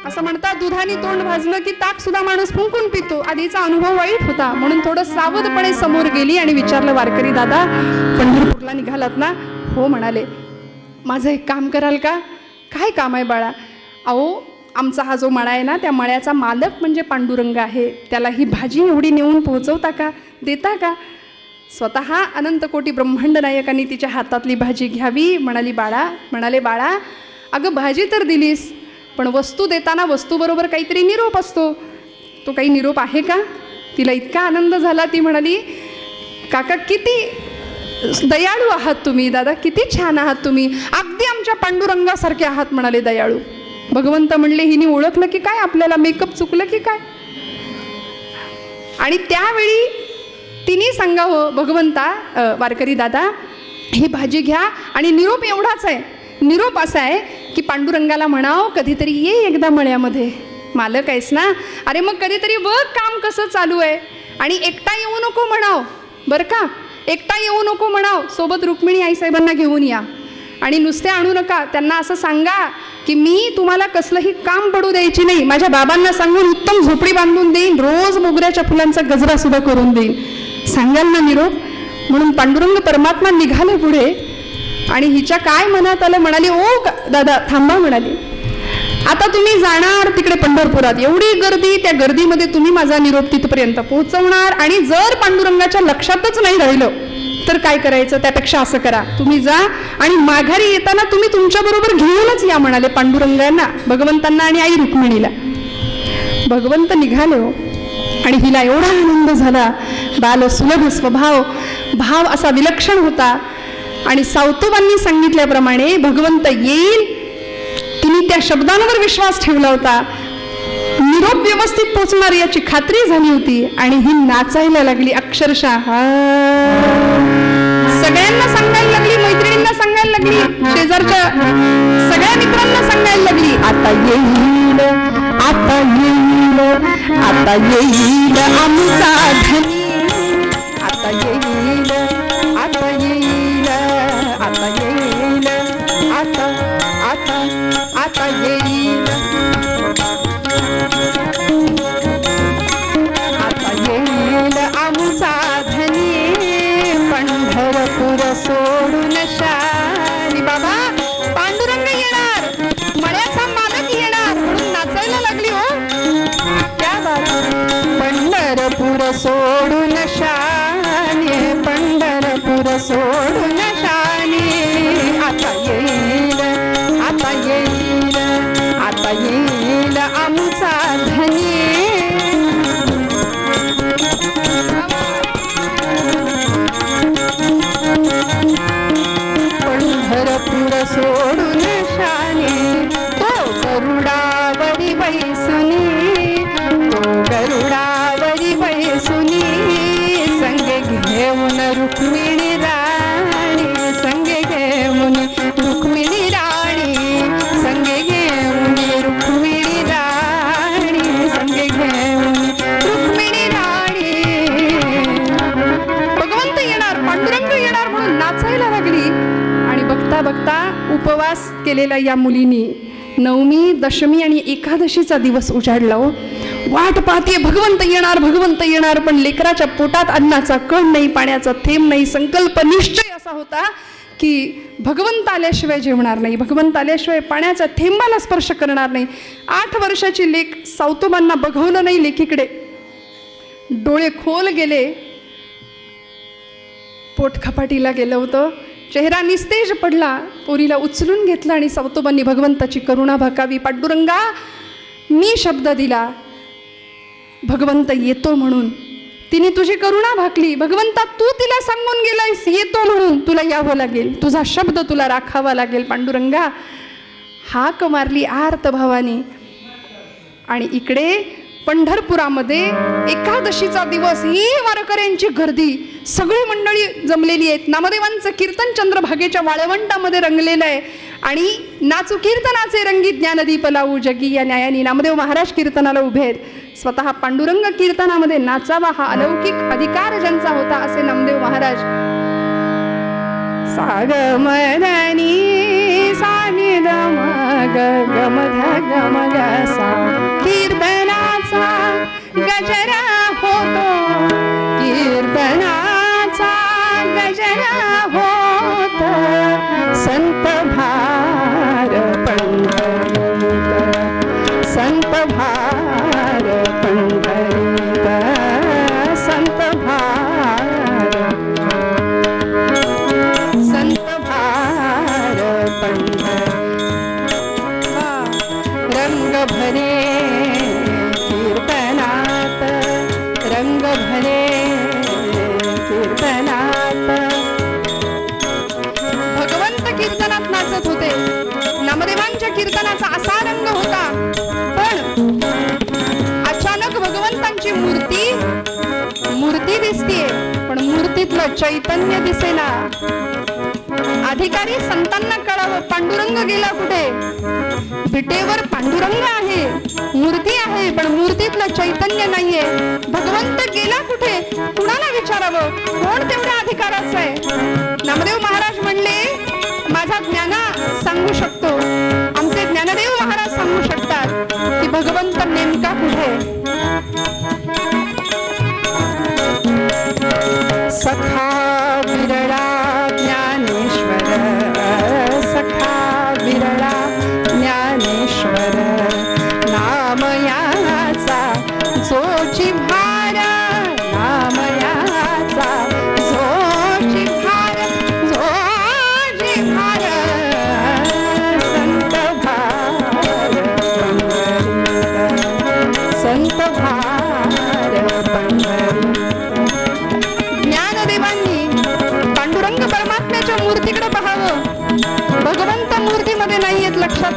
असं म्हणतात, दुधाने तोंड भाजलं की ताक सुद्धा माणूस फुंकून पितो. आधीचा अनुभव वाईट होता, म्हणून थोडं सावधपणे समोर गेली आणि विचारलं, वारकरी दादा पंढरपूरला निघालात ना? हो म्हणाले. माझं एक काम कराल का? काय काम आहे बाळा? अहो, आमचा हा जो मळा आहे ना, त्या मळ्याचा मालक म्हणजे पांडुरंग आहे. त्याला ही भाजी एवढी नेऊन पोहोचवता का, देता का? स्वतः अनंत कोटी ब्रह्मांड नायकांनी तिच्या हातातली भाजी घ्यावी. म्हणाले, बाळा अगं भाजी तर दिलीस, पण वस्तू देताना वस्तूबरोबर काहीतरी निरोप असतो. तो काही निरोप आहे का? तिला इतका आनंद झाला. ती म्हणाली, काका किती दयाळू आहात तुम्ही, दादा किती छान आहात तुम्ही, अगदी आमच्या पांडुरंगासारखे आहात म्हणाले दयाळू. भगवंत म्हणले, हिने ओळखलं की काय आपल्याला, मेकअप चुकलं की काय? आणि त्यावेळी तिने सांगावं, भगवंता वारकरी दादा ही भाजी घ्या. आणि निरोप एवढाच आहे, निरोप असा आहे की पांडुरंगाला म्हणाव कधीतरी ये एकदा मळ्यामध्ये, मालक आहेस ना, अरे मग कधीतरी बघ काम कसं चालू आहे. आणि एकटा येऊ नको म्हणाव बरं का, एकटा येऊ नको म्हणाव, सोबत रुक्मिणी आईसाहेबांना घेऊन या. आणि नुसते आणू नका, त्यांना असं सांगा की मी तुम्हाला कसलंही काम पडू द्यायची नाही, माझ्या बाबांना सांगून उत्तम झोपडी बांधून देईन, रोज मोगऱ्याच्या फुलांचा गजरा सुद्धा करून देईन, सांगाल ना निरोप. म्हणून पांडुरंग परमात्मा निघाले पुढे. आणि हिच्या काय मनात आलं, म्हणाली, ओ दादा थांबा म्हणाली, आता तुम्ही जाणार तिकडे पंढरपुरात, एवढी गर्दी, त्या गर्दीमध्ये तुम्ही माझा निरोप तिथपर्यंत पोहोचवणार. आणि जर पांडुरंगाच्या लक्षातच नाही राहिलं तर काय करायचं, त्यापेक्षा असं करा, तुम्ही जा आणि माघारी येताना तुम्ही तुमच्या बरोबर घेऊनच या म्हणाले पांडुरंगांना, भगवंतांना आणि आई रुक्मिणीला. भगवंत निघाले हो. आणि हिला एवढा आनंद झाला. बाल सुलभ स्वभाव, भाव असा विलक्षण होता. आणि सावतोबांनी सांगितल्याप्रमाणे भगवंत येईल त्या शब्दांवर विश्वास ठेवला होता, निरोप व्यवस्थित पोचणार याची खात्री झाली होती आणि ही नाचायला लागली अक्षरशः. सगळ्यांना सांगायला लागली, मैत्रिणींना सांगायला लागली, शेजारच्या सगळ्या मित्रांना सांगायला लागली, आता येईल, आता येईल, आता येईल आमचा धनी, आता येईल, आता येईल, आता येईल, आता आता आता येईल, आता येईल आमचा धनी, पंढरपूर सोडून शारी. बाबा पांडुरंग येणार, मळ्याचा मालक येणार म्हणून नाचायला लागली. हो क्या बात. पंढरपूर सोडून शानी, पंढरपूर सोडून शानी, आता येईल, आता येईल, आता येईल आमचा धनी. पंढरपूर सोडून शानी, तो गरुडावरी बैसुनी, तो गरुडावरी बैसुनी, संगे घेऊन रुक्मिणी राणी, संगे घेऊन रुक्मिणी राणी, संगे घेऊन रुक्मिणी राणी, संगे घेऊन रुक्मिणी राणी. भगवंत येणार, पांडुरंग येणार म्हणून नाचायला लागली. आणि बघता बघता उपवास केलेल्या या मुलीनी नवमी, दशमी आणि एकादशीचा दिवस उजाडला. हो वाट पाहते, भगवंत येणार, भगवंत येणार, पण लेकराच्या पोटात अन्नाचा कण नाही, पाण्याचा थेंब नाही. संकल्प निश्चय असा होता की भगवंत आल्याशिवाय जेवणार नाही, भगवंत आल्याशिवाय पाण्याच्या थेंबाला स्पर्श करणार नाही. 8 वर्षाची लेक, सावतोबांना बघवलं नाही लेकीकडे, डोळे खोल गेले, पोट खपाटीला गेलं होतं, चेहरा निस्तेज पडला. पोरीला उचलून घेतलं आणि सावतोबांनी भगवंताची करुणा भाकावी. पांडुरंगा, मी शब्द दिला भगवंत येतो म्हणून, तिने तुझी करुणा भाकली. भगवंता, तू तिला सांगून गेलायस येतो म्हणून, तुला यावं लागेल, तुझा शब्द तुला राखावा लागेल. पांडुरंगा हाक मारली आर्त भावानी. आणि इकडे पंढरपुरामध्ये एकादशीचा दिवस, ही वारकऱ्यांची गर्दी, सगळी मंडळी जमलेली आहेत. नामदेवांचं कीर्तन चंद्रभागेच्या वाळवंटामध्ये रंगलेलं आहे. आणि नाचू कीर्तनाचे रंगी ज्ञानदीप लावू जगी या न्यायाने नामदेव महाराज कीर्तनाला उभे आहेत. स्वतः पांडुरंग कीर्तनामध्ये नाचावा हा अलौकिक अधिकार ज्यांचा होता असे नामदेव महाराज. सागमनी सानी दम गम गम सा, कीर्तनाचा गजरा होतो, कीर्तनाचा गजरा होतो, संत भार पंढरीत, संत भार पंढरीत, संत भार, संत भार पंढरीत. रंग भरे कीर्तनात, रंग भरे कीर्तनात. भगवंत कीर्तनात नाचत होते. नामदेवांच्या कीर्तनाचा असा रंग होता. पण अचानक भगवंतांची मूर्ती दिसतीये, पण मूर्तीतलं चैतन्य दिसेना. अधिकारी संतांना कळावं, पांडुरंग गेला कुठे. विटेवर पांडुरंग आहे, मूर्ती आहे, पण मूर्तीतलं चैतन्य नाहीये. भगवंत गेला कुठे, कुणाला विचारावं, कोण तेवढ्या अधिकाराचं आहे. नामदेव महाराज म्हणले, माझा ज्ञाना सांगू शकतो, आमचे ज्ञानदेव महाराज सांगू शकतात की भगवंत नेमका कुठे. सखा विरळा ज्ञानेश्वर, सखा विरळा ज्ञानेश्वर, नामयाचा जोची भार, नामयाचा जोची भार, जोची भार, संत भार पंढरीत, संत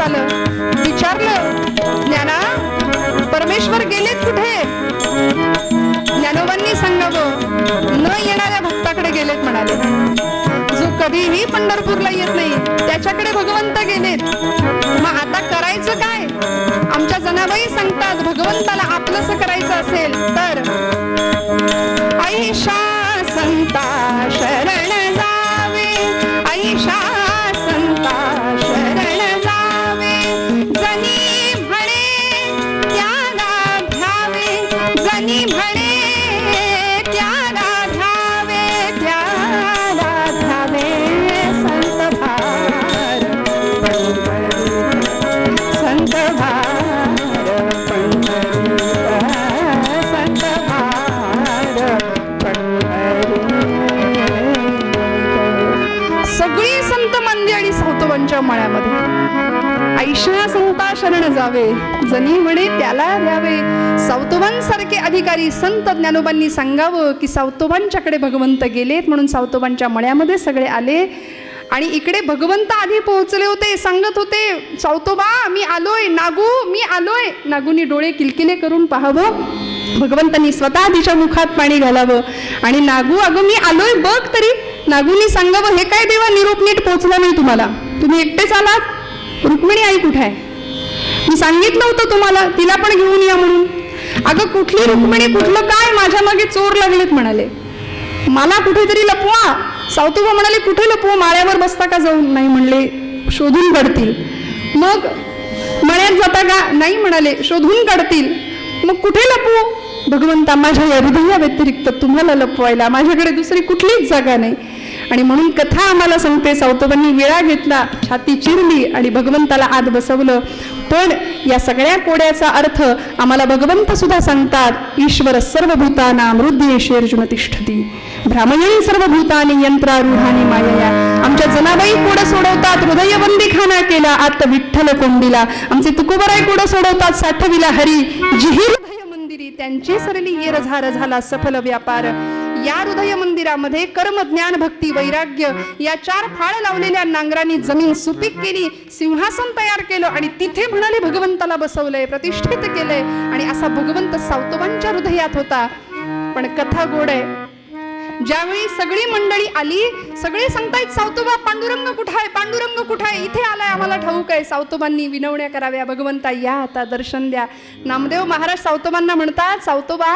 आलं, विचारलं, ज्ञाना परमेश्वर गेलेत कुठे? ज्ञानोबांनी सांगावं, न येणाऱ्या भक्ताकडे गेलेत म्हणाले. जो कधीही पंढरपूरला येत नाही त्याच्याकडे भगवंत गेलेत. मग आता करायचं काय? आमच्या जनाबाई सांगतात, भगवंताला आपलंसं करायचं असेल तर ऐशा संता शरण जावे, ऐशा संता शरण जावे, जनी म्हणे त्याला ध्यावे, जनी म्हणे त्याला ध्यावे, त्याला ध्यावे. संत भार संत भार पंढरी, संत भार पंढरी. सगळी संत मंडळी सावतोबांच्या मळ्यामध्ये, ऐशा संता शरण जावे, जनी म्हणे त्याला द्यावे. सावतोबांसारखे अधिकारी संत ज्ञानोबांनी सांगावं की सावतोबांच्याकडे भगवंत गेलेत, म्हणून सावतोबांच्या मळ्यामध्ये सगळे आले. आणि इकडे भगवंत आधी पोहोचले होते, सांगत होते, सावतोबा मी आलोय, नागू मी आलोय. नागूनी डोळे किलकिले करून पाहावं, भगवंतांनी स्वतः तिच्या मुखात पाणी घालावं आणि नागू अगं मी आलोय बघ तरी. नागूंनी सांगावं, हे काय देवा निरोप नीट पोहोचला नाही तुम्हाला, तुम्ही एकटेच आलात? रुक्मिणी आई कुठे आहे? मी सांगितलं होतं तुम्हाला तिला पण घेऊन या म्हणून. अगं कुठली रुक्मिणी, कुठलं काय, माझ्या मागे चोर लागलेत म्हणाले, मला कुठेतरी लपवा. सावतोबा म्हणाले, कुठे लपवू, माळ्यावर बसता का जाऊन? नाही म्हणले, शोधून काढतील. मग मळ्यात जाता का? नाही म्हणाले, शोधून काढतील. मग कुठे लपवू? भगवंता माझ्या या हृदया व्यतिरिक्त तुम्हाला लपवायला माझ्याकडे दुसरी कुठलीच जागा नाही. आणि म्हणून कथा आम्हाला सांगते, सावतोबांनी विळा घेतला, छाती चिरली आणि भगवंताला आत बसवलं. पण या सगळ्या कोड्याचा अर्थ आम्हाला भगवंत सुद्धा सांगतात, ईश्वर सर्वभूतानां हृदयेषु तिष्ठती, भ्रामयन् सर्वभूतानि यंत्रारूढानि मायया. आमच्या जनाबाई कोड सोडवतात, हृदयबंदी खाना केला आत विठ्ठल कोंडीला. आमचे तुकोबराय कोड सोडवतात, साठविला हरी जिही हृदय मंदिरी, त्यांची सरली येर झार झाला सफल व्यापार. या हृदय मंदिरामध्ये कर्म ज्ञान भक्ती वैराग्य या 4 फाळ लावलेल्या नांगरांनी जमीन सुपीक केली, सिंहासन तयार केलं आणि तिथे म्हणाले भगवंताला बसवलंय, प्रतिष्ठित केलंय. आणि असा भगवंत सावतोबांच्या हृदयात होता. पण कथा गोड आहे, ज्यावेळी सगळी मंडळी आली, सगळे सांगतायत, सावतोबा पांडुरंग कुठं आहे, पांडुरंग कुठं आहे, इथे आलाय आम्हाला ठाऊक आहे. सावतोबांनी विनवण्या कराव्या, भगवंता या आता दर्शन द्या. नामदेव महाराज सावतोबांना म्हणतात, सावतोबा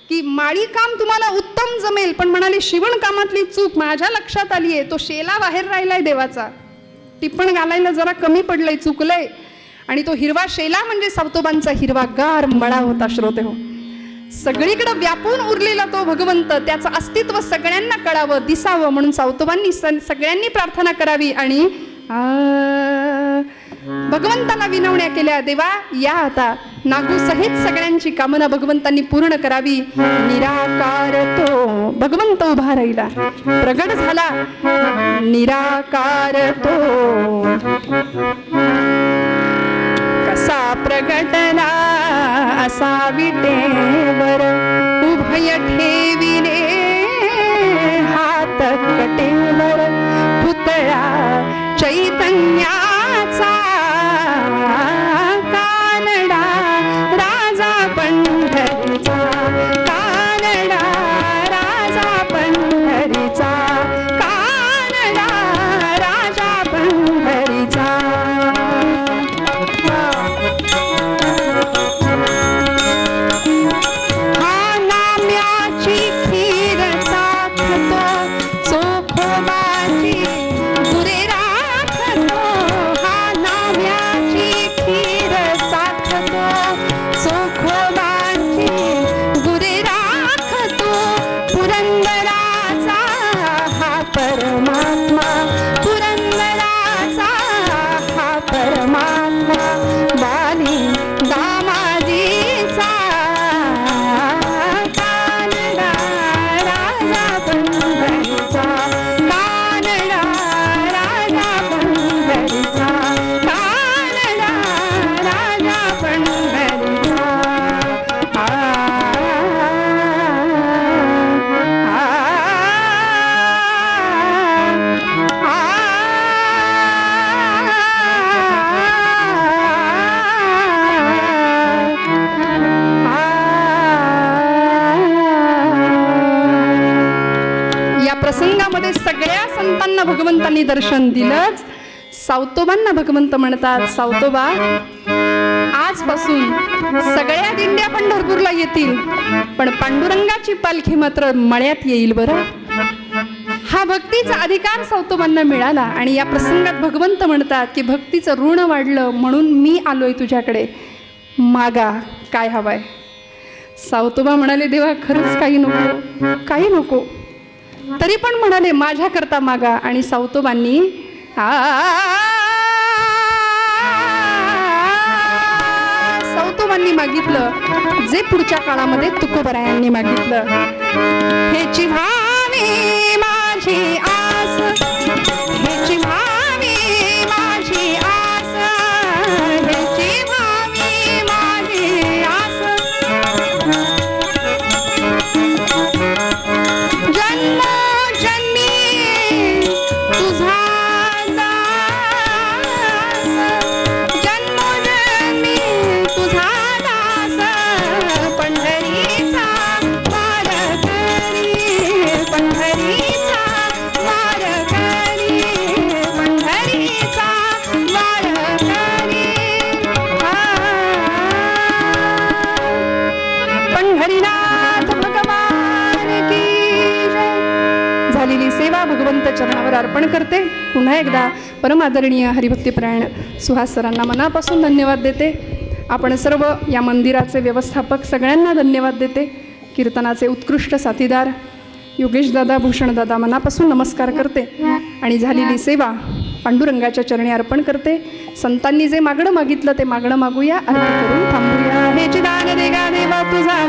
की माळी काम तुम्हाला उत्तम जमेल, पण म्हणाले शिवण कामातली चूक माझ्या लक्षात आली आहे, तो शेला बाहेर राहिलाय देवाचा, टिप्पण घालायला जरा कमी पडलंय, चुकलंय. आणि तो हिरवा शेला म्हणजे सावतोबांचा हिरवागार मळा होता. श्रोते हो, सगळीकडे व्यापून उरलेला तो भगवंत, त्याचं अस्तित्व सगळ्यांना कळावं, दिसावं, म्हणून सावतोबांनी सगळ्यांनी प्रार्थना करावी आणि भगवंताला विनवण्या केल्या, देवा या आता. नागू सहित सगळ्यांची कामना भगवंतांनी पूर्ण करावी. निराकार तो भगवंत उभा राहिला, प्रगट झाला, निराकार तो कसा प्रगटला, असा विटेवर उभय ठेविले हात कटेवर, पुतळा चैतन्याचा कानडा राजा पंढरीचा, कानडा राजा पंढरीचा, कानडा राजा पंढरीचा. हा नाम्याची खीर चाखतो, चोखोबाची गुरे राखतो, भगवंतांनी दर्शन दिलंच. सावतोबांना भगवंत म्हणतात, सावतोबा आजपासून सगळ्या दिंड्या पंढरपूरला येतील, पण पांडुरंगाची पालखी मात्र मळ्यात येईल बरं. हा भक्तीचा अधिकार सावतोबांना मिळाला. आणि या प्रसंगात भगवंत म्हणतात की भक्तीचं ऋण वाढलं म्हणून मी आलोय तुझ्याकडे, मागा काय हवंय. सावतोबा म्हणाले, देवा खरंच काही नको, काही नको. तरी पण म्हणाले माझ्याकरता मागा. आणि सावतोबांनी सावतोबांनी मागितलं जे पुढच्या काळामध्ये तुकोबरायांनी मागितलं. हेची भावी माझी आस, हेची भावी माझी आस, हेची भावी माझी आस. जन्म जन्मी तुझा सेवा भगवंत चरणावर अर्पण करते. पुन्हा एकदा परमादरणीय हरिभक्तीपरायण सुहास सरांना मनापासून धन्यवाद देते. आपण सर्व या मंदिराचे व्यवस्थापक सगळ्यांना धन्यवाद देते. कीर्तनाचे उत्कृष्ट साथीदार योगेश दादा, भूषण दादा मनापासून नमस्कार करते. आणि झालेली सेवा पांडुरंगाच्या चरणी अर्पण करते. संतांनी जे मागणं मागितलं ते मागणं मागूया, अर्पण करून थांबूया. हे चिदान देगा देवा तुझा